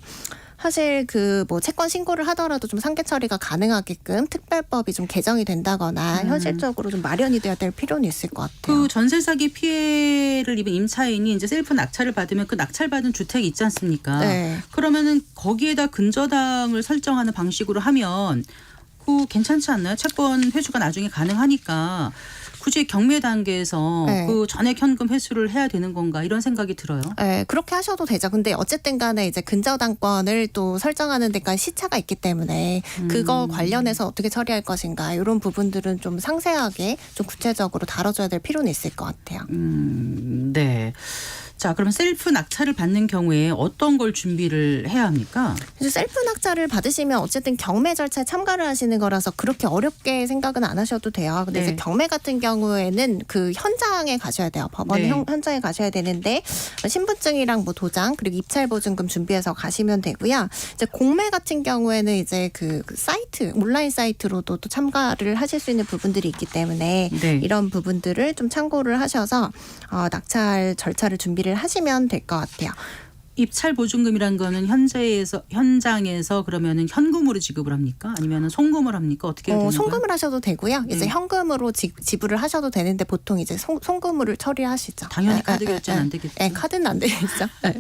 사실 그 뭐 채권 신고를 하더라도 좀 상계 처리가 가능하게끔 특별법이 좀 개정이 된다거나 현실적으로 좀 마련이 돼야 될 필요는 있을 것 같아요. 그 전세 사기 피해를 입은 임차인이 이제 셀프 낙찰을 받으면 그 낙찰받은 주택이 있지 않습니까? 네. 그러면은 거기에다 근저당을 설정하는 방식으로 하면 그 괜찮지 않나요? 채권 회수가 나중에 가능하니까 굳이 경매 단계에서 네. 그 전액 현금 회수를 해야 되는 건가 이런 생각이 들어요. 네, 그렇게 하셔도 되죠. 근데 어쨌든 간에 이제 근저당권을 또 설정하는 데까지 시차가 있기 때문에 그거 관련해서 어떻게 처리할 것인가 이런 부분들은 좀 상세하게 좀 구체적으로 다뤄줘야 될 필요는 있을 것 같아요. 네. 자, 그럼 셀프 낙찰을 받는 경우에 어떤 걸 준비를 해야 합니까? 이제 셀프 낙찰을 받으시면 어쨌든 경매 절차에 참가를 하시는 거라서 그렇게 어렵게 생각은 안 하셔도 돼요. 근데 네. 이제 경매 같은 경우에는 그 현장에 가셔야 돼요. 법원 네. 현장에 가셔야 되는데 신분증이랑 뭐 도장 그리고 입찰 보증금 준비해서 가시면 되고요. 이제 공매 같은 경우에는 이제 그 사이트 온라인 사이트로도 또 참가를 하실 수 있는 부분들이 있기 때문에 네. 이런 부분들을 좀 참고를 하셔서 낙찰 절차를 준비를 하시면 될 것 같아요. 입찰 보증금이란 거는 현장에서 그러면은 현금으로 지급을 합니까? 아니면은 송금을 합니까? 어떻게 해야 되는 거예요? 송금을 하셔도 되고요. 이제 네. 현금으로 지불을 하셔도 되는데 보통 이제 송금으로 처리하시죠. 당연히 카드 결제는 안 되겠죠. 네, 카드는 안 되겠죠. 네.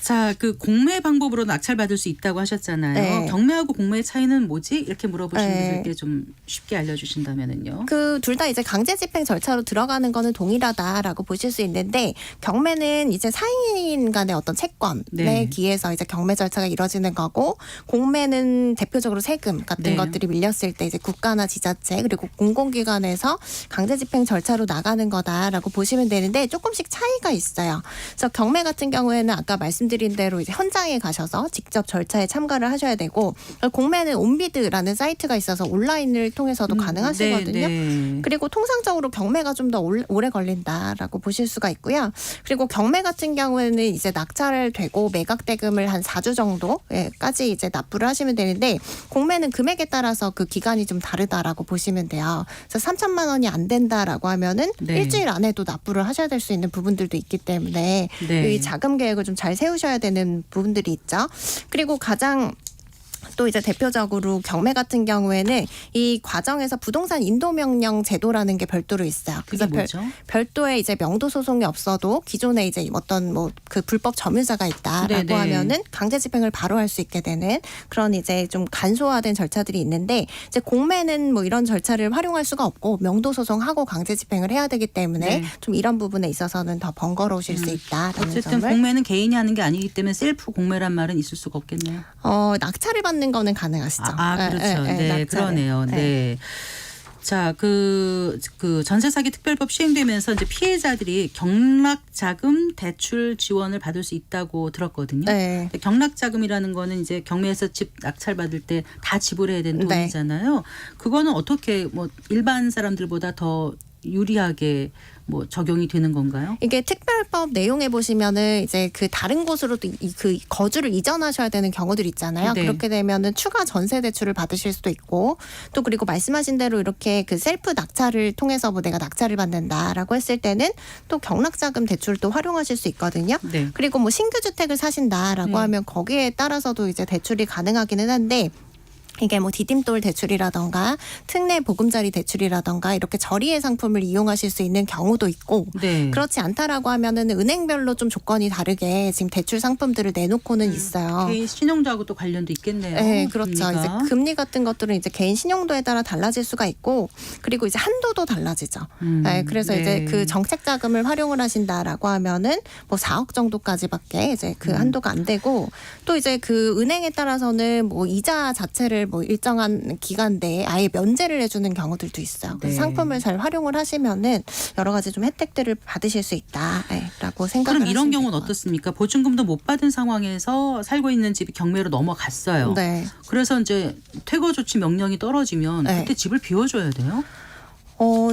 자, 그 공매 방법으로 낙찰받을 수 있다고 하셨잖아요. 네. 경매하고 공매의 차이는 뭐지? 이렇게 물어보시는 네. 분들께 좀 쉽게 알려주신다면은요. 그 둘 다 이제 강제 집행 절차로 들어가는 거는 동일하다라고 보실 수 있는데 경매는 이제 사인 간의 어떤 채권에 네. 기해서 이제 경매 절차가 이루어지는 거고 공매는 대표적으로 세금 같은 네. 것들이 밀렸을 때 이제 국가나 지자체 그리고 공공기관에서 강제 집행 절차로 나가는 거다라고 보시면 되는데 조금씩 차이가 있어요. 그래서 경매 같은 경우에는 아까 말씀드린 대로 이제 현장에 가셔서 직접 절차에 참가를 하셔야 되고 공매는 온비드라는 사이트가 있어서 온라인을 통해서도 가능하시거든요. 네. 그리고 통상적으로 경매가 좀 더 오래 걸린다라고 보실 수가 있고요. 그리고 경매 같은 경우에는 이제 낙찰을 되고 매각 대금을 한 4주 정도까지 이제 납부를 하시면 되는데 공매는 금액에 따라서 그 기간이 좀 다르다라고 보시면 돼요. 그래서 3천만 원이 안 된다라고 하면은 네. 일주일 안에도 납부를 하셔야 될 수 있는 부분들도 있기 때문에 네. 이 자금 계획을 좀 잘 세우셔야 되는 부분들이 있죠. 그리고 가장 또 이제 대표적으로 경매 같은 경우에는 이 과정에서 부동산 인도명령 제도라는 게 별도로 있어요. 그게 뭐죠? 별도의 이제 명도 소송이 없어도 기존에 이제 어떤 뭐 그 불법 점유자가 있다라고 네네. 하면은 강제 집행을 바로 할 수 있게 되는 그런 이제 좀 간소화된 절차들이 있는데 이제 공매는 뭐 이런 절차를 활용할 수가 없고 명도 소송하고 강제 집행을 해야 되기 때문에 네. 좀 이런 부분에 있어서는 더 번거로우실 수 있다라는 어쨌든 점을 공매는 개인이 하는 게 아니기 때문에 셀프 공매란 말은 있을 수가 없겠네요. 낙찰을 받는 하시는 거는 가능하시죠. 그렇죠. 네, 낙찰을. 그러네요. 네. 자, 그 전세 사기 특별법 시행되면서 이제 피해자들이 경락 자금 대출 지원을 받을 수 있다고 들었거든요. 네. 경락 자금이라는 거는 이제 경매에서 집 낙찰 받을 때 다 지불해야 되는 네. 돈이잖아요. 그거는 어떻게 뭐 일반 사람들보다 더 유리하게 뭐 적용이 되는 건가요? 이게 특별법 내용에 보시면은 이제 그 다른 곳으로 또 그 거주를 이전하셔야 되는 경우들이 있잖아요. 네. 그렇게 되면은 추가 전세 대출을 받으실 수도 있고 또 그리고 말씀하신 대로 이렇게 그 셀프 낙찰을 통해서 뭐 내가 낙찰을 받는다라고 했을 때는 또 경락자금 대출을 또 활용하실 수 있거든요. 네. 그리고 뭐 신규 주택을 사신다라고 네. 하면 거기에 따라서도 이제 대출이 가능하기는 한데 이게 뭐 디딤돌 대출이라던가 특례 보금자리 대출이라던가 이렇게 저리의 상품을 이용하실 수 있는 경우도 있고 네. 그렇지 않다라고 하면은 은행별로 좀 조건이 다르게 지금 대출 상품들을 내놓고는 있어요. 개인 신용도하고 또 관련도 있겠네요. 네, 그렇죠. 금리가. 이제 금리 같은 것들은 이제 개인 신용도에 따라 달라질 수가 있고 그리고 이제 한도도 달라지죠. 네, 그래서 네. 이제 그 정책 자금을 활용을 하신다라고 하면은 뭐 4억 정도까지밖에 이제 그 한도가 안 되고 또 이제 그 은행에 따라서는 뭐 이자 자체를 뭐 일정한 기간 내에 아예 면제를 해주는 경우들도 있어요. 그래서 네. 상품을 잘 활용을 하시면은 여러 가지 좀 혜택들을 받으실 수 있다라고 생각을 그럼 이런 하시면 경우는 될 것 어떻습니까? 보증금도 못 받은 상황에서 살고 있는 집이 경매로 넘어갔어요. 같아요. 네. 그래서 이제 퇴거 조치 명령이 떨어지면 네. 그때 집을 비워줘야 돼요?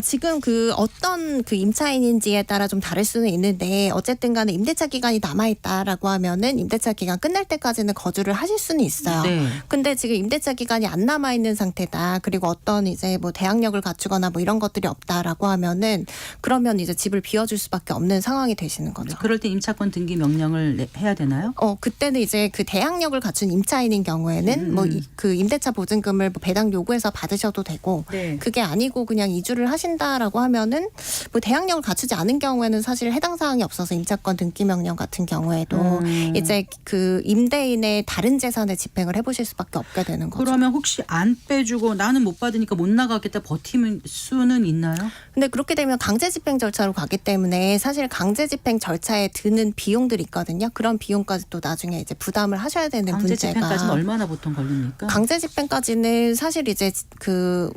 지금 그 어떤 그 임차인인지에 따라 좀 다를 수는 있는데 어쨌든 간에 임대차 기간이 남아있다라고 하면은 임대차 기간 끝날 때까지는 거주를 하실 수는 있어요. 네. 근데 지금 임대차 기간이 안 남아있는 상태다. 그리고 어떤 이제 뭐 대항력을 갖추거나 뭐 이런 것들이 없다라고 하면은 그러면 이제 집을 비워줄 수밖에 없는 상황이 되시는 거죠. 그럴 때 임차권 등기 명령을 해야 되나요? 그때는 이제 그 대항력을 갖춘 임차인인 경우에는 뭐 그 임대차 보증금을 뭐 배당 요구해서 받으셔도 되고 네. 그게 아니고 그냥 이주를 하신다라고 하면은 뭐 대항력을 갖추지 않은 경우에는 사실 해당 사항이 없어서 임차권 등기 명령 같은 경우에도 이제 그 임대인의 다른 재산에 집행을 해보실 수밖에 없게 되는 거죠. 그러면 혹시 안 빼주고 나는 못 받으니까 못 나가겠다 버티는 수는 있나요? 근데 그렇게 되면 강제 집행 절차로 가기 때문에 사실 강제 집행 절차에 드는 비용들이 있거든요. 그런 비용까지 또 나중에 이제 부담을 하셔야 되는 강제 문제가. 집행까지는 얼마나 보통 걸립니까? 강제 집행까지는 사실 이제 그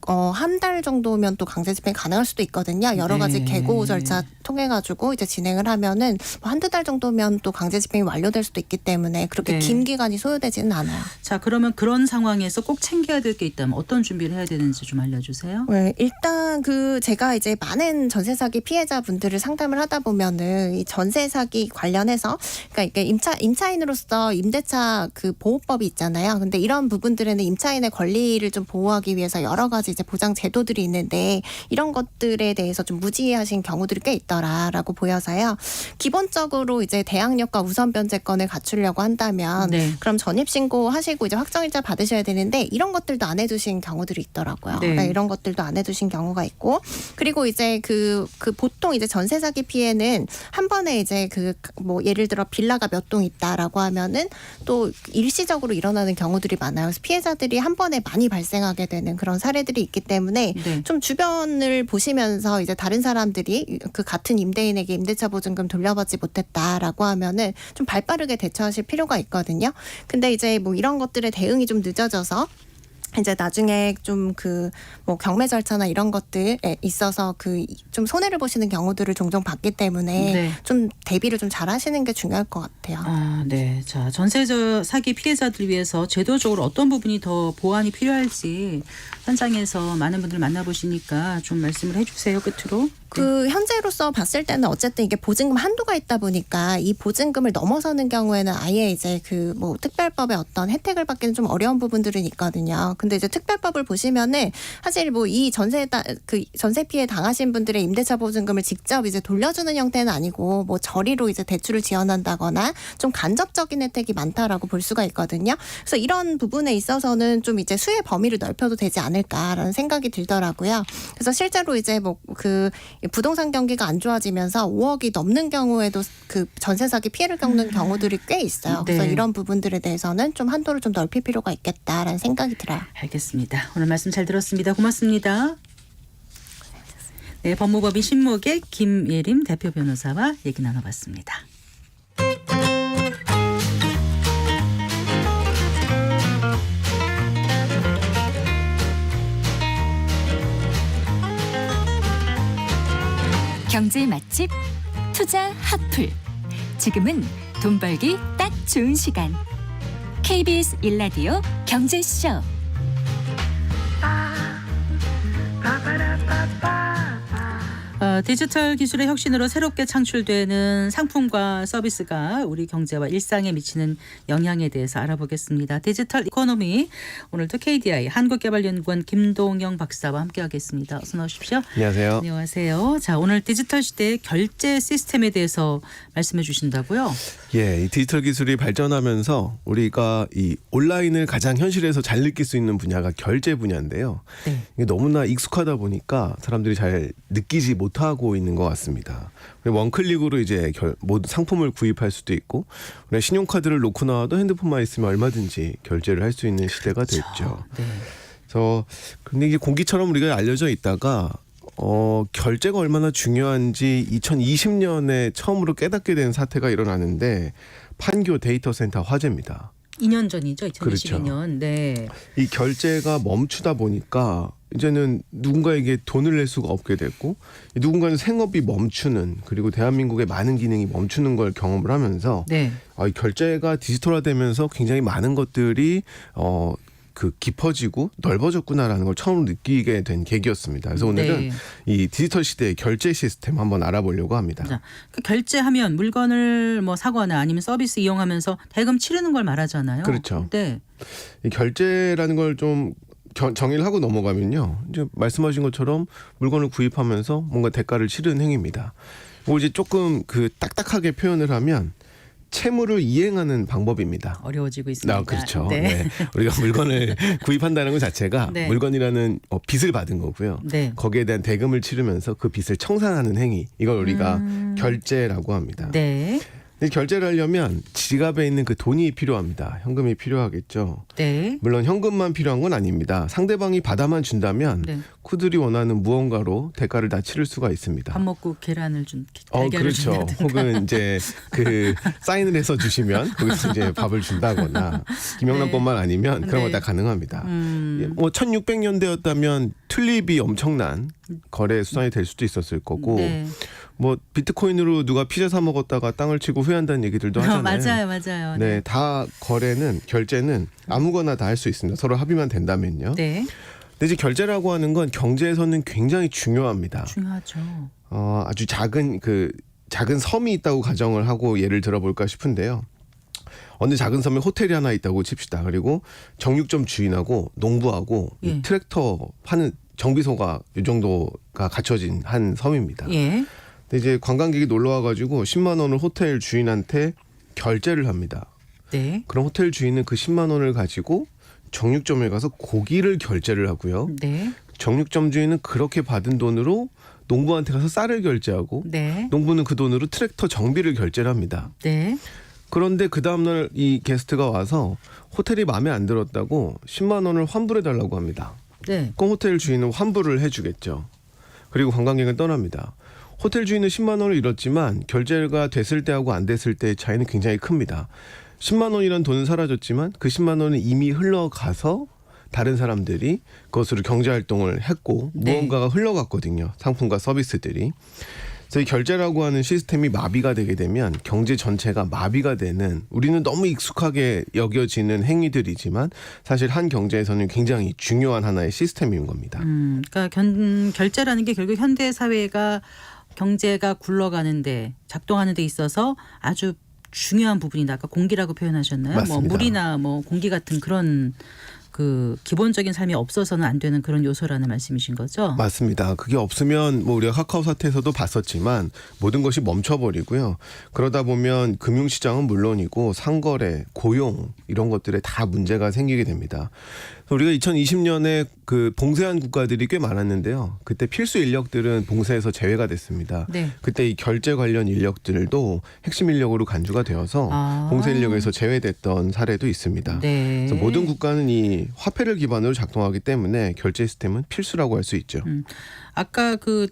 한 달 정도면 또 강제 집행 가능할 수도 있거든요. 여러 가지 네. 계고 절차 통해 가지고 이제 진행을 하면은 뭐 한두 달 정도면 또 강제 집행이 완료될 수도 있기 때문에 그렇게 네. 긴 기간이 소요되지는 않아요. 자, 그러면 그런 상황에서 꼭 챙겨야 될 게 있다면 어떤 준비를 해야 되는지 좀 알려주세요. 네, 일단 그 제가 이제 많은 전세 사기 피해자분들을 상담을 하다 보면은 이 전세 사기 관련해서 그러니까 이게 임차인으로서 임대차 그 보호법이 있잖아요. 근데 이런 부분들에는 임차인의 권리를 좀 보호하기 위해서 여러 가지 이제 보장 제도들이 있는데 이런 것들에 대해서 좀 무지하신 경우들이 꽤 있더라라고 보여서요. 기본적으로 이제 대항력과 우선 변제권을 갖추려고 한다면 네. 그럼 전입 신고하시고 이제 확정일자 받으셔야 되는데 이런 것들도 안 해두신 경우들이 있더라고요. 네. 그러니까 이런 것들도 안 해두신 경우가 있고 그리고 이제 그 보통 이제 전세 사기 피해는 한 번에 이제 그 뭐 예를 들어 빌라가 몇 동 있다라고 하면은 또 일시적으로 일어나는 경우들이 많아요. 그래서 피해자들이 한 번에 많이 발생하게 되는 그런 사례들이 있기 때문에 네. 좀 주변을 보시면서 이제 다른 사람들이 그 같은 임대인에게 임대차 보증금 돌려받지 못했다라고 하면은 좀 발빠르게 대처하실 필요가 있거든요. 근데 이제 뭐 이런 것들의 대응이 좀 늦어져서 이제 나중에 좀 그 뭐 경매 절차나 이런 것들에 있어서 그 좀 손해를 보시는 경우들을 종종 봤기 때문에 네. 좀 대비를 좀 잘 하시는 게 중요할 것 같아요. 아, 네. 자, 전세 사기 피해자들 위해서 제도적으로 어떤 부분이 더 보완이 필요할지 현장에서 많은 분들 만나보시니까 좀 말씀을 해주세요. 끝으로. 그 현재로서 봤을 때는 어쨌든 이게 보증금 한도가 있다 보니까 이 보증금을 넘어서는 경우에는 아예 이제 그 뭐 특별법의 어떤 혜택을 받기는 좀 어려운 부분들은 있거든요. 근데 이제 특별법을 보시면은 사실 뭐 이 전세 피해 당하신 분들의 임대차 보증금을 직접 이제 돌려주는 형태는 아니고 뭐 저리로 이제 대출을 지원한다거나 좀 간접적인 혜택이 많다라고 볼 수가 있거든요. 그래서 이런 부분에 있어서는 좀 이제 수혜 범위를 넓혀도 되지 않을까라는 생각이 들더라고요. 그래서 실제로 이제 뭐 그 부동산 경기가 안 좋아지면서 5억이 넘는 경우에도 그 전세 사기 피해를 겪는 경우들이 꽤 있어요. 그래서 네. 이런 부분들에 대해서는 좀 한도를 좀 넓힐 필요가 있겠다라는 생각이 들어요. 알겠습니다. 오늘 말씀 잘 들었습니다. 고맙습니다. 네, 법무법인 신무의 김예림 대표 변호사와 얘기 나눠봤습니다. 경제 맛집 투자 핫플. 지금은 돈 벌기 딱 좋은 시간. KBS 1라디오 경제쇼. 디지털 기술의 혁신으로 새롭게 창출되는 상품과 서비스가 우리 경제와 일상에 미치는 영향에 대해서 알아보겠습니다. 디지털 이코노미, 오늘도 KDI 한국개발연구원 김동영 박사와 함께하겠습니다. 어서 나오십시오. 안녕하세요. 안녕하세요. 자, 오늘 디지털 시대의 결제 시스템에 대해서 말씀해 주신다고요? 예, 이 디지털 기술이 발전하면서 우리가 이 온라인을 가장 현실에서 잘 느낄 수 있는 분야가 결제 분야인데요. 네. 이게 너무나 익숙하다 보니까 사람들이 잘 느끼지 못하고 있는 것 같습니다. 원클릭으로 이제 모든 상품을 구입할 수도 있고, 우리가 신용카드를 놓고 나와도 핸드폰만 있으면 얼마든지 결제를 할 수 있는 시대가 됐죠. 네. 그래서 근데 이게 공기처럼 우리가 알려져 있다가 결제가 얼마나 중요한지 2020년에 처음으로 깨닫게 된 사태가 일어나는데 판교 데이터 센터 화재입니다. 2년 전이죠. 2022년. 그렇죠. 네. 이 결제가 멈추다 보니까 이제는 누군가에게 돈을 낼 수가 없게 됐고, 누군가는 생업이 멈추는, 그리고 대한민국의 많은 기능이 멈추는 걸 경험을 하면서 네. 이 결제가 디지털화되면서 굉장히 많은 것들이 깊어지고 넓어졌구나라는 걸 처음 느끼게 된 계기였습니다. 그래서 오늘은 네. 이 디지털 시대의 결제 시스템 한번 알아보려고 합니다. 자, 그 결제하면 물건을 뭐 사거나 아니면 서비스 이용하면서 대금 치르는 걸 말하잖아요. 그렇죠. 네. 이 결제라는 걸 좀 정의를 하고 넘어가면요, 이제 말씀하신 것처럼 물건을 구입하면서 뭔가 대가를 치르는 행위입니다. 뭐 이제 조금 딱딱하게 표현을 하면 채무를 이행하는 방법입니다. 어려워지고 있습니다. 그렇죠. 네. 네. 우리가 물건을 구입한다는 것 자체가 네. 물건이라는 빚을 받은 거고요. 네. 거기에 대한 대금을 치르면서 그 빚을 청산하는 행위, 이걸 우리가 결제라고 합니다. 네. 근데 결제를 하려면 지갑에 있는 그 돈이 필요합니다. 현금이 필요하겠죠. 네. 물론 현금만 필요한 건 아닙니다. 상대방이 받아만 준다면 네. 그들이 원하는 무언가로 대가를 다 치를 수가 있습니다. 밥 먹고 계란을 준 달걀을 그렇죠. 준다든가. 혹은 이제 사인을 해서 주시면 거기서 이제 밥을 준다거나, 김영란법만 아니면 그런 네. 거 다 가능합니다. 뭐 1600년대였다면 튤립이 엄청난 거래 수단이 될 수도 있었을 거고, 네. 뭐 비트코인으로 누가 피자 사 먹었다가 땅을 치고 후회한다는 얘기들도 하잖아요. 맞아요. 네, 다 결제는 아무거나 다 할 수 있습니다. 서로 합의만 된다면요. 네. 근데 이제 결제라고 하는 건 경제에서는 굉장히 중요합니다. 중요하죠. 아주 작은 섬이 있다고 가정을 하고 예를 들어볼까 싶은데요. 어느 작은 섬에 호텔이 하나 있다고 칩시다. 그리고 정육점 주인하고 농부하고 이 트랙터 파는 정비소가 이 정도가 갖춰진 한 섬입니다. 예. 근데 이제 관광객이 놀러 와가지고 10만 원을 호텔 주인한테 결제를 합니다. 네. 그럼 호텔 주인은 그 10만 원을 가지고 정육점에 가서 고기를 결제를 하고요. 네. 정육점 주인은 그렇게 받은 돈으로 농부한테 가서 쌀을 결제하고, 네. 농부는 그 돈으로 트랙터 정비를 결제를 합니다. 네. 그런데 그 다음날 이 게스트가 와서 호텔이 마음에 안 들었다고 10만 원을 환불해달라고 합니다. 네. 그럼 호텔 주인은 환불을 해주겠죠. 그리고 관광객은 떠납니다. 호텔 주인은 10만 원을 잃었지만 결제가 됐을 때하고 안 됐을 때의 차이는 굉장히 큽니다. 10만 원이란 돈은 사라졌지만 그 10만 원은 이미 흘러가서 다른 사람들이 그것으로 경제활동을 했고, 네. 무언가가 흘러갔거든요. 상품과 서비스들이. 그래서 이 결제라고 하는 시스템이 마비가 되게 되면 경제 전체가 마비가 되는, 우리는 너무 익숙하게 여겨지는 행위들이지만 사실 한 경제에서는 굉장히 중요한 하나의 시스템인 겁니다. 그러니까 결제라는 게 결국 현대 사회가 경제가 굴러가는데 작동하는 데 있어서 아주 중요한 부분이다. 아까 공기라고 표현하셨나요? 맞습니다. 뭐 물이나 뭐 공기 같은 그런 그 기본적인 삶이 없어서는 안 되는 그런 요소라는 말씀이신 거죠? 맞습니다. 그게 없으면 뭐 우리가 카카오 사태에서도 봤었지만 모든 것이 멈춰버리고요. 그러다 보면 금융시장은 물론이고 상거래, 고용 이런 것들에 다 문제가 생기게 됩니다. 우리가 2020년에 그 봉쇄한 국가들이 꽤 많았는데요. 그때 필수 인력들은 봉쇄에서 제외가 됐습니다. 네. 그때 이 결제 관련 인력들도 핵심 인력으로 간주가 되어서 봉쇄 인력에서 제외됐던 사례도 있습니다. 네. 그래서 모든 국가는 이 화폐를 기반으로 작동하기 때문에 결제 시스템은 필수라고 할 수 있죠. 아까 그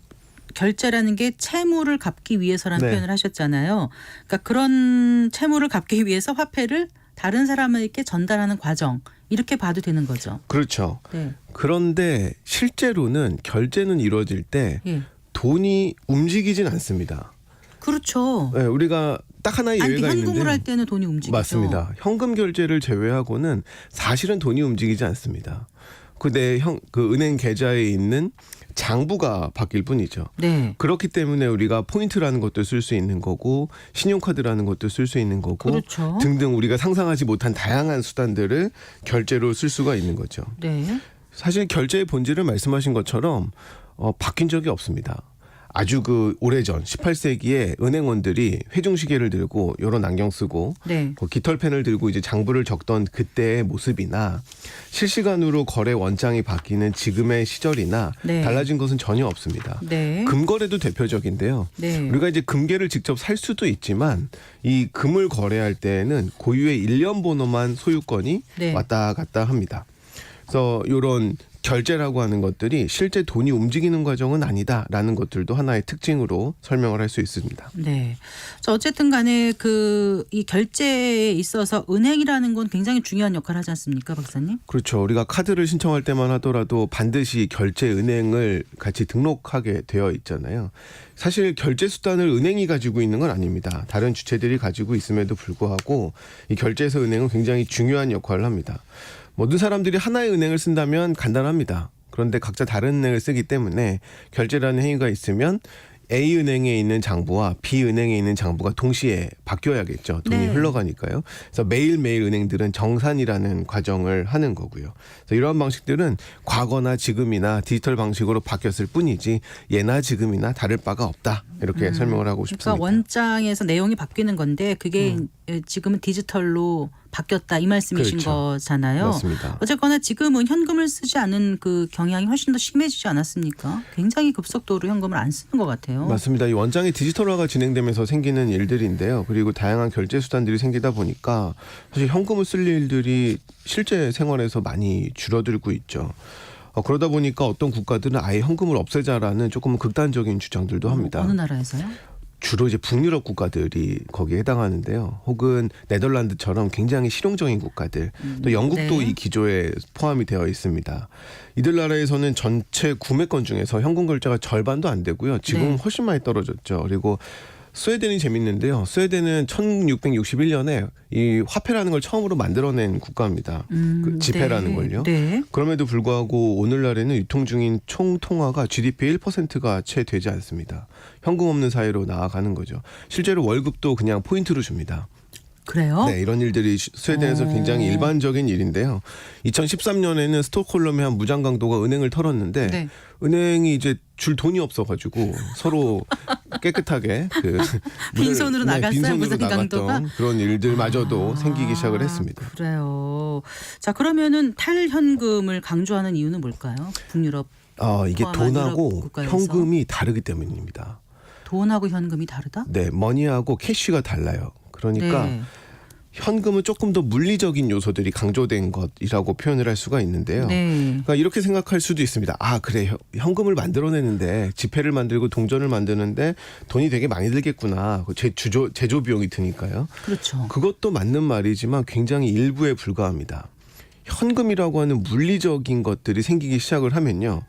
결제라는 게 채무를 갚기 위해서라는 네. 표현을 하셨잖아요. 그러니까 그런 채무를 갚기 위해서 화폐를 다른 사람에게 전달하는 과정, 이렇게 봐도 되는 거죠. 그렇죠. 네. 그런데 실제로는 결제는 이루어질 때 예. 돈이 움직이진 않습니다. 그렇죠. 네, 우리가 딱 하나의 아니, 예외가 있는데 현금을 할 때는 돈이 움직이죠. 맞습니다. 현금 결제를 제외하고는 사실은 돈이 움직이지 않습니다. 그 은행 계좌에 있는 장부가 바뀔 뿐이죠. 네. 그렇기 때문에 우리가 포인트라는 것도 쓸 수 있는 거고 신용카드라는 것도 쓸 수 있는 거고 그렇죠. 등등 우리가 상상하지 못한 다양한 수단들을 결제로 쓸 수가 있는 거죠. 네. 사실 결제의 본질을 말씀하신 것처럼 바뀐 적이 없습니다. 아주 오래전 18세기에 은행원들이 회중시계를 들고 요런 안경 쓰고 네. 깃털펜을 들고 이제 장부를 적던 그때의 모습이나 실시간으로 거래 원장이 바뀌는 지금의 시절이나 네. 달라진 것은 전혀 없습니다. 네. 금거래도 대표적인데요. 네. 우리가 이제 금괴를 직접 살 수도 있지만 이 금을 거래할 때에는 고유의 일련 번호만 소유권이 네. 왔다 갔다 합니다. 그래서 이런 결제라고 하는 것들이 실제 돈이 움직이는 과정은 아니다라는 것들도 하나의 특징으로 설명을 할 수 있습니다. 네. 어쨌든 간에 이 결제에 있어서 은행이라는 건 굉장히 중요한 역할을 하지 않습니까, 박사님? 그렇죠. 우리가 카드를 신청할 때만 하더라도 반드시 결제 은행을 같이 등록하게 되어 있잖아요. 사실 결제 수단을 은행이 가지고 있는 건 아닙니다. 다른 주체들이 가지고 있음에도 불구하고 이 결제에서 은행은 굉장히 중요한 역할을 합니다. 모든 사람들이 하나의 은행을 쓴다면 간단합니다. 그런데 각자 다른 은행을 쓰기 때문에 결제라는 행위가 있으면 A은행에 있는 장부와 B은행에 있는 장부가 동시에 바뀌어야겠죠. 돈이 네. 흘러가니까요. 그래서 매일매일 은행들은 정산이라는 과정을 하는 거고요. 그래서 이러한 방식들은 과거나 지금이나 디지털 방식으로 바뀌었을 뿐이지 예나 지금이나 다를 바가 없다. 이렇게 설명을 하고 싶습니다. 그러니까 원장에서 내용이 바뀌는 건데 그게 지금은 디지털로 바뀌었다 이 말씀이신 그렇죠. 거잖아요. 맞습니다. 어쨌거나 지금은 현금을 쓰지 않은 그 경향이 훨씬 더 심해지지 않았습니까? 굉장히 급속도로 현금을 안 쓰는 것 같아요. 맞습니다. 이 원장의 디지털화가 진행되면서 생기는 일들인데요. 그리고 다양한 결제 수단들이 생기다 보니까 사실 현금을 쓸 일들이 실제 생활에서 많이 줄어들고 있죠. 그러다 보니까 어떤 국가들은 아예 현금을 없애자라는 조금 극단적인 주장들도 합니다. 어느 나라에서요? 주로 이제 북유럽 국가들이 거기에 해당하는데요. 혹은 네덜란드처럼 굉장히 실용적인 국가들, 또 영국도 네. 이 기조에 포함이 되어 있습니다. 이들 나라에서는 전체 구매권 중에서 현금 결제가 절반도 안 되고요. 지금은 네. 훨씬 많이 떨어졌죠. 그리고 스웨덴이 재밌는데요. 스웨덴은 1661년에 이 화폐라는 걸 처음으로 만들어낸 국가입니다. 지폐라는 네. 걸요. 네. 그럼에도 불구하고 오늘날에는 유통 중인 총 통화가 GDP의 1%가 채 되지 않습니다. 현금 없는 사회로 나아가는 거죠. 실제로 월급도 그냥 포인트로 줍니다. 그래요? 네, 이런 일들이 스웨덴에서 굉장히 일반적인 일인데요. 2013년에는 스톡홀름의 한 무장강도가 은행을 털었는데 네. 은행이 이제 줄 돈이 없어가지고 서로 깨끗하게 빈손으로 나갔어요, 빈손으로 무장강도가? 나갔던 그런 일들마저도 생기기 시작을 했습니다. 그래요. 자, 그러면은 탈현금을 강조하는 이유는 뭘까요? 북유럽 이게 포함한 유럽 돈하고 국가에서? 현금이 다르기 때문입니다. 돈하고 현금이 다르다? 네, 머니하고 캐시가 달라요. 그러니까 네. 현금은 조금 더 물리적인 요소들이 강조된 것이라고 표현을 할 수가 있는데요. 네. 그러니까 이렇게 생각할 수도 있습니다. 아, 그래. 현금을 만들어내는데 지폐를 만들고 동전을 만드는데 돈이 되게 많이 들겠구나. 제조 비용이 드니까요. 그렇죠. 그것도 맞는 말이지만 굉장히 일부에 불과합니다. 현금이라고 하는 물리적인 것들이 생기기 시작을 하면요.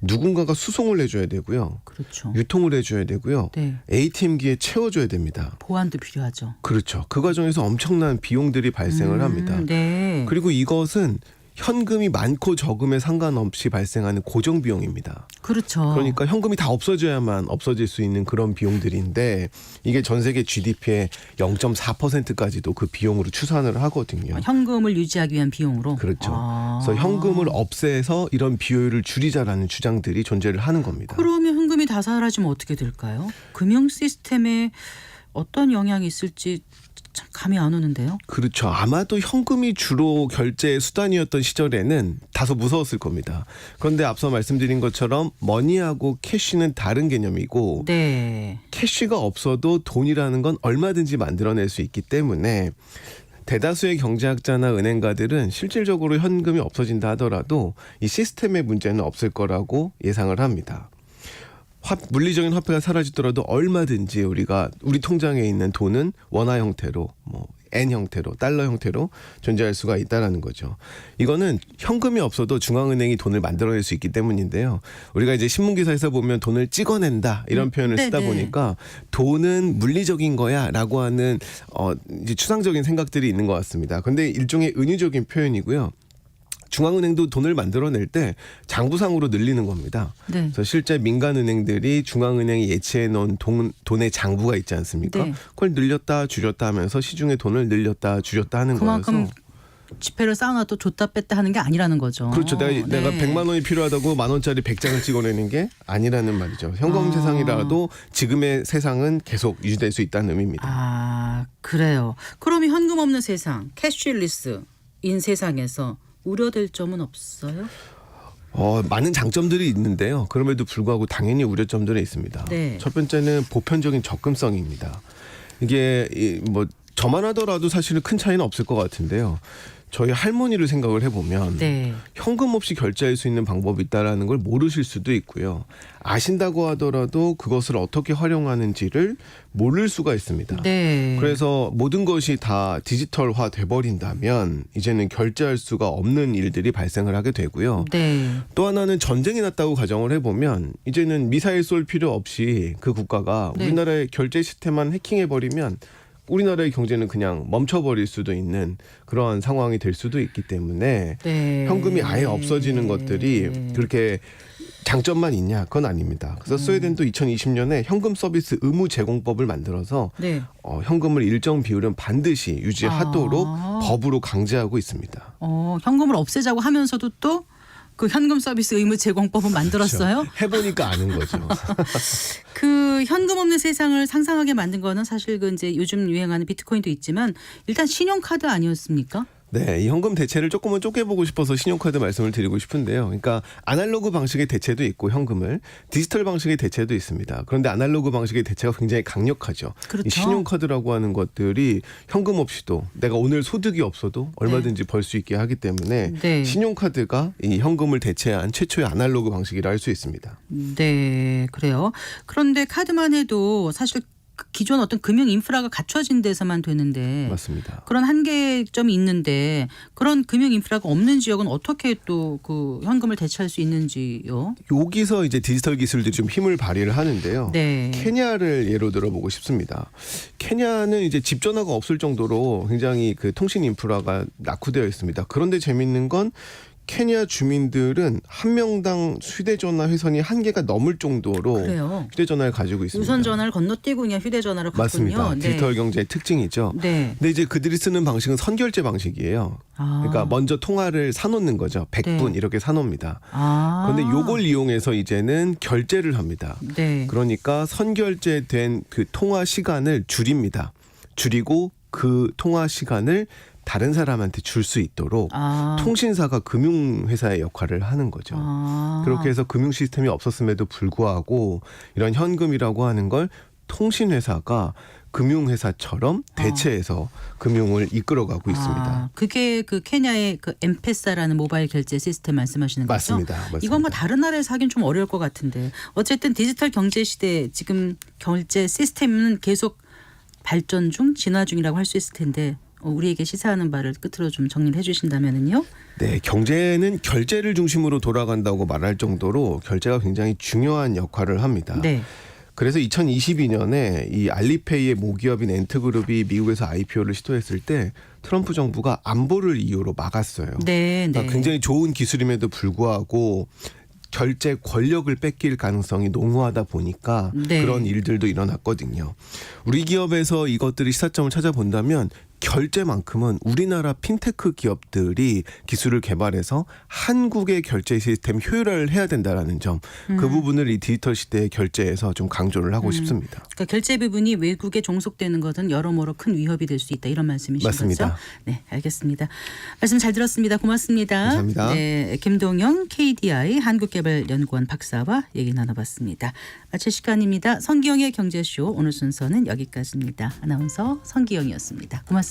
누군가가 수송을 해줘야 되고요. 그렇죠. 유통을 해줘야 되고요. 네. ATM기에 채워줘야 됩니다. 보안도 필요하죠. 그렇죠. 그 과정에서 엄청난 비용들이 발생을 합니다. 네. 그리고 이것은 현금이 많고 적음에 상관없이 발생하는 고정 비용입니다. 그렇죠. 그러니까 현금이 다 없어져야만 없어질 수 있는 그런 비용들인데 이게 전 세계 GDP의 0.4%까지도 그 비용으로 추산을 하거든요. 현금을 유지하기 위한 비용으로. 그렇죠. 아. 그래서 현금을 없애서 이런 비효율을 줄이자라는 주장들이 존재를 하는 겁니다. 그러면 현금이 다 사라지면 어떻게 될까요? 금융 시스템에 어떤 영향이 있을지 참 감이 안 오는데요. 그렇죠. 아마도 현금이 주로 결제 수단이었던 시절에는 다소 무서웠을 겁니다. 그런데 앞서 말씀드린 것처럼 머니하고 캐시는 다른 개념이고 네. 캐시가 없어도 돈이라는 건 얼마든지 만들어낼 수 있기 때문에 대다수의 경제학자나 은행가들은 실질적으로 현금이 없어진다 하더라도 이 시스템의 문제는 없을 거라고 예상을 합니다. 물리적인 화폐가 사라지더라도 얼마든지 우리 통장에 있는 돈은 원화 형태로 N 형태로 달러 형태로 존재할 수가 있다라는 거죠. 이거는 현금이 없어도 중앙은행이 돈을 만들어낼 수 있기 때문인데요. 우리가 이제 신문 기사에서 보면 돈을 찍어낸다 이런 표현을 쓰다 보니까 돈은 물리적인 거야라고 하는 이제 추상적인 생각들이 있는 것 같습니다. 그런데 일종의 은유적인 표현이고요. 중앙은행도 돈을 만들어낼 때 장부상으로 늘리는 겁니다. 네. 그래서 실제 민간은행들이 중앙은행이 예치해 놓은 돈의 장부가 있지 않습니까? 네. 그걸 늘렸다 줄였다 하면서 시중의 돈을 늘렸다 줄였다 하는 그만큼 거여서. 지폐를 쌓아놔도 줬다 뺐다 하는 게 아니라는 거죠. 그렇죠. 내가 100만 원이 필요하다고 10,000원짜리 100장을 찍어내는 게 아니라는 말이죠. 현금 세상이라도 지금의 세상은 계속 유지될 수 있다는 의미입니다. 아, 그래요. 그러면 현금 없는 세상, 캐시리스인 세상에서 우려될 점은 없어요? 많은 장점들이 있는데요. 그럼에도 불구하고 당연히 우려점들이 있습니다. 네. 첫 번째는 보편적인 접근성입니다. 이게 뭐 저만 하더라도 사실은 큰 차이는 없을 것 같은데요. 저희 할머니를 생각을 해보면 네. 현금 없이 결제할 수 있는 방법이 있다라는 걸 모르실 수도 있고요. 아신다고 하더라도 그것을 어떻게 활용하는지를 모를 수가 있습니다. 네. 그래서 모든 것이 다 디지털화 돼버린다면 이제는 결제할 수가 없는 일들이 발생을 하게 되고요. 네. 또 하나는 전쟁이 났다고 가정을 해보면 이제는 미사일 쏠 필요 없이 그 국가가 네. 우리나라의 결제 시스템만 해킹해버리면 우리나라의 경제는 그냥 멈춰버릴 수도 있는 그러한 상황이 될 수도 있기 때문에 네. 현금이 아예 없어지는 것들이 그렇게 장점만 있냐? 그건 아닙니다. 그래서 스웨덴도 2020년에 현금 서비스 의무 제공법을 만들어서 네. 현금을 일정 비율은 반드시 유지하도록 법으로 강제하고 있습니다. 현금을 없애자고 하면서도 또 그 현금 서비스 의무 제공법은 만들었어요. 그렇죠. 해보니까 아는 거죠. 그 현금 없는 세상을 상상하게 만든 거는 사실 그 이제 요즘 유행하는 비트코인도 있지만 일단 신용카드 아니었습니까? 네, 이 현금 대체를 조금은 쪼개보고 싶어서 신용카드 말씀을 드리고 싶은데요. 그러니까 아날로그 방식의 대체도 있고 현금을 디지털 방식의 대체도 있습니다. 그런데 아날로그 방식의 대체가 굉장히 강력하죠. 그렇죠. 이 신용카드라고 하는 것들이 현금 없이도 내가 오늘 소득이 없어도 얼마든지 벌 수 있게 하기 때문에 네. 신용카드가 이 현금을 대체한 최초의 아날로그 방식이라 할 수 있습니다. 네, 그래요. 그런데 카드만 해도 사실 기존 어떤 금융 인프라가 갖춰진 데서만 되는데 맞습니다. 그런 한계점이 있는데 그런 금융 인프라가 없는 지역은 어떻게 또 그 현금을 대체할 수 있는지요? 여기서 이제 디지털 기술들이 좀 힘을 발휘를 하는데요. 네. 케냐를 예로 들어보고 싶습니다. 케냐는 이제 집 전화가 없을 정도로 굉장히 그 통신 인프라가 낙후되어 있습니다. 그런데 재밌는 건 케냐 주민들은 한 명당 휴대전화 회선이 1개가 넘을 정도로 그래요. 휴대전화를 가지고 있습니다. 유선 전화를 건너뛰고 그냥 휴대전화를 갖군요. 맞습니다. 네. 디지털 경제의 특징이죠. 네. 근데 이제 그들이 쓰는 방식은 선결제 방식이에요. 그러니까 먼저 통화를 사놓는 거죠. 100분 네. 이렇게 사놓습니다. 아. 그런데 요걸 이용해서 이제는 결제를 합니다. 네. 그러니까 선결제된 그 통화 시간을 줄입니다. 줄이고 그 통화 시간을 다른 사람한테 줄 수 있도록 통신사가 금융회사의 역할을 하는 거죠. 그렇게 해서 금융 시스템이 없었음에도 불구하고 이런 현금이라고 하는 걸 통신회사가 금융회사처럼 대체해서 금융을 이끌어가고 있습니다. 그게 그 케냐의 그 엠페사라는 모바일 결제 시스템 말씀하시는 거죠? 맞습니다. 이건 뭐 다른 나라에서 하긴 좀 어려울 것 같은데 어쨌든 디지털 경제 시대 지금 결제 시스템은 계속 발전 중 진화 중이라고 할 수 있을 텐데 우리에게 시사하는 바를 끝으로 좀 정리를 해 주신다면은요. 네, 경제는 결제를 중심으로 돌아간다고 말할 정도로 결제가 굉장히 중요한 역할을 합니다. 네. 그래서 2022년에 이 알리페이의 모기업인 엔트그룹이 미국에서 IPO를 시도했을 때 트럼프 정부가 안보를 이유로 막았어요. 네, 네. 그러니까 굉장히 좋은 기술임에도 불구하고 결제 권력을 뺏길 가능성이 농후하다 보니까 네. 그런 일들도 일어났거든요. 우리 기업에서 이것들이 시사점을 찾아본다면 결제만큼은 우리나라 핀테크 기업들이 기술을 개발해서 한국의 결제 시스템 효율화를 해야 된다라는 점, 그 부분을 이 디지털 시대의 결제에서 좀 강조를 하고 싶습니다. 그러니까 결제 부분이 외국에 종속되는 것은 여러모로 큰 위협이 될 수 있다 이런 말씀이신 맞습니다. 거죠? 네, 알겠습니다. 말씀 잘 들었습니다. 고맙습니다. 감사합니다. 네, 김동영 KDI 한국개발연구원 박사와 얘기 나눠봤습니다. 마칠 시간입니다. 성기영의 경제쇼 오늘 순서는 여기까지입니다. 아나운서 성기영이었습니다. 고맙습니다.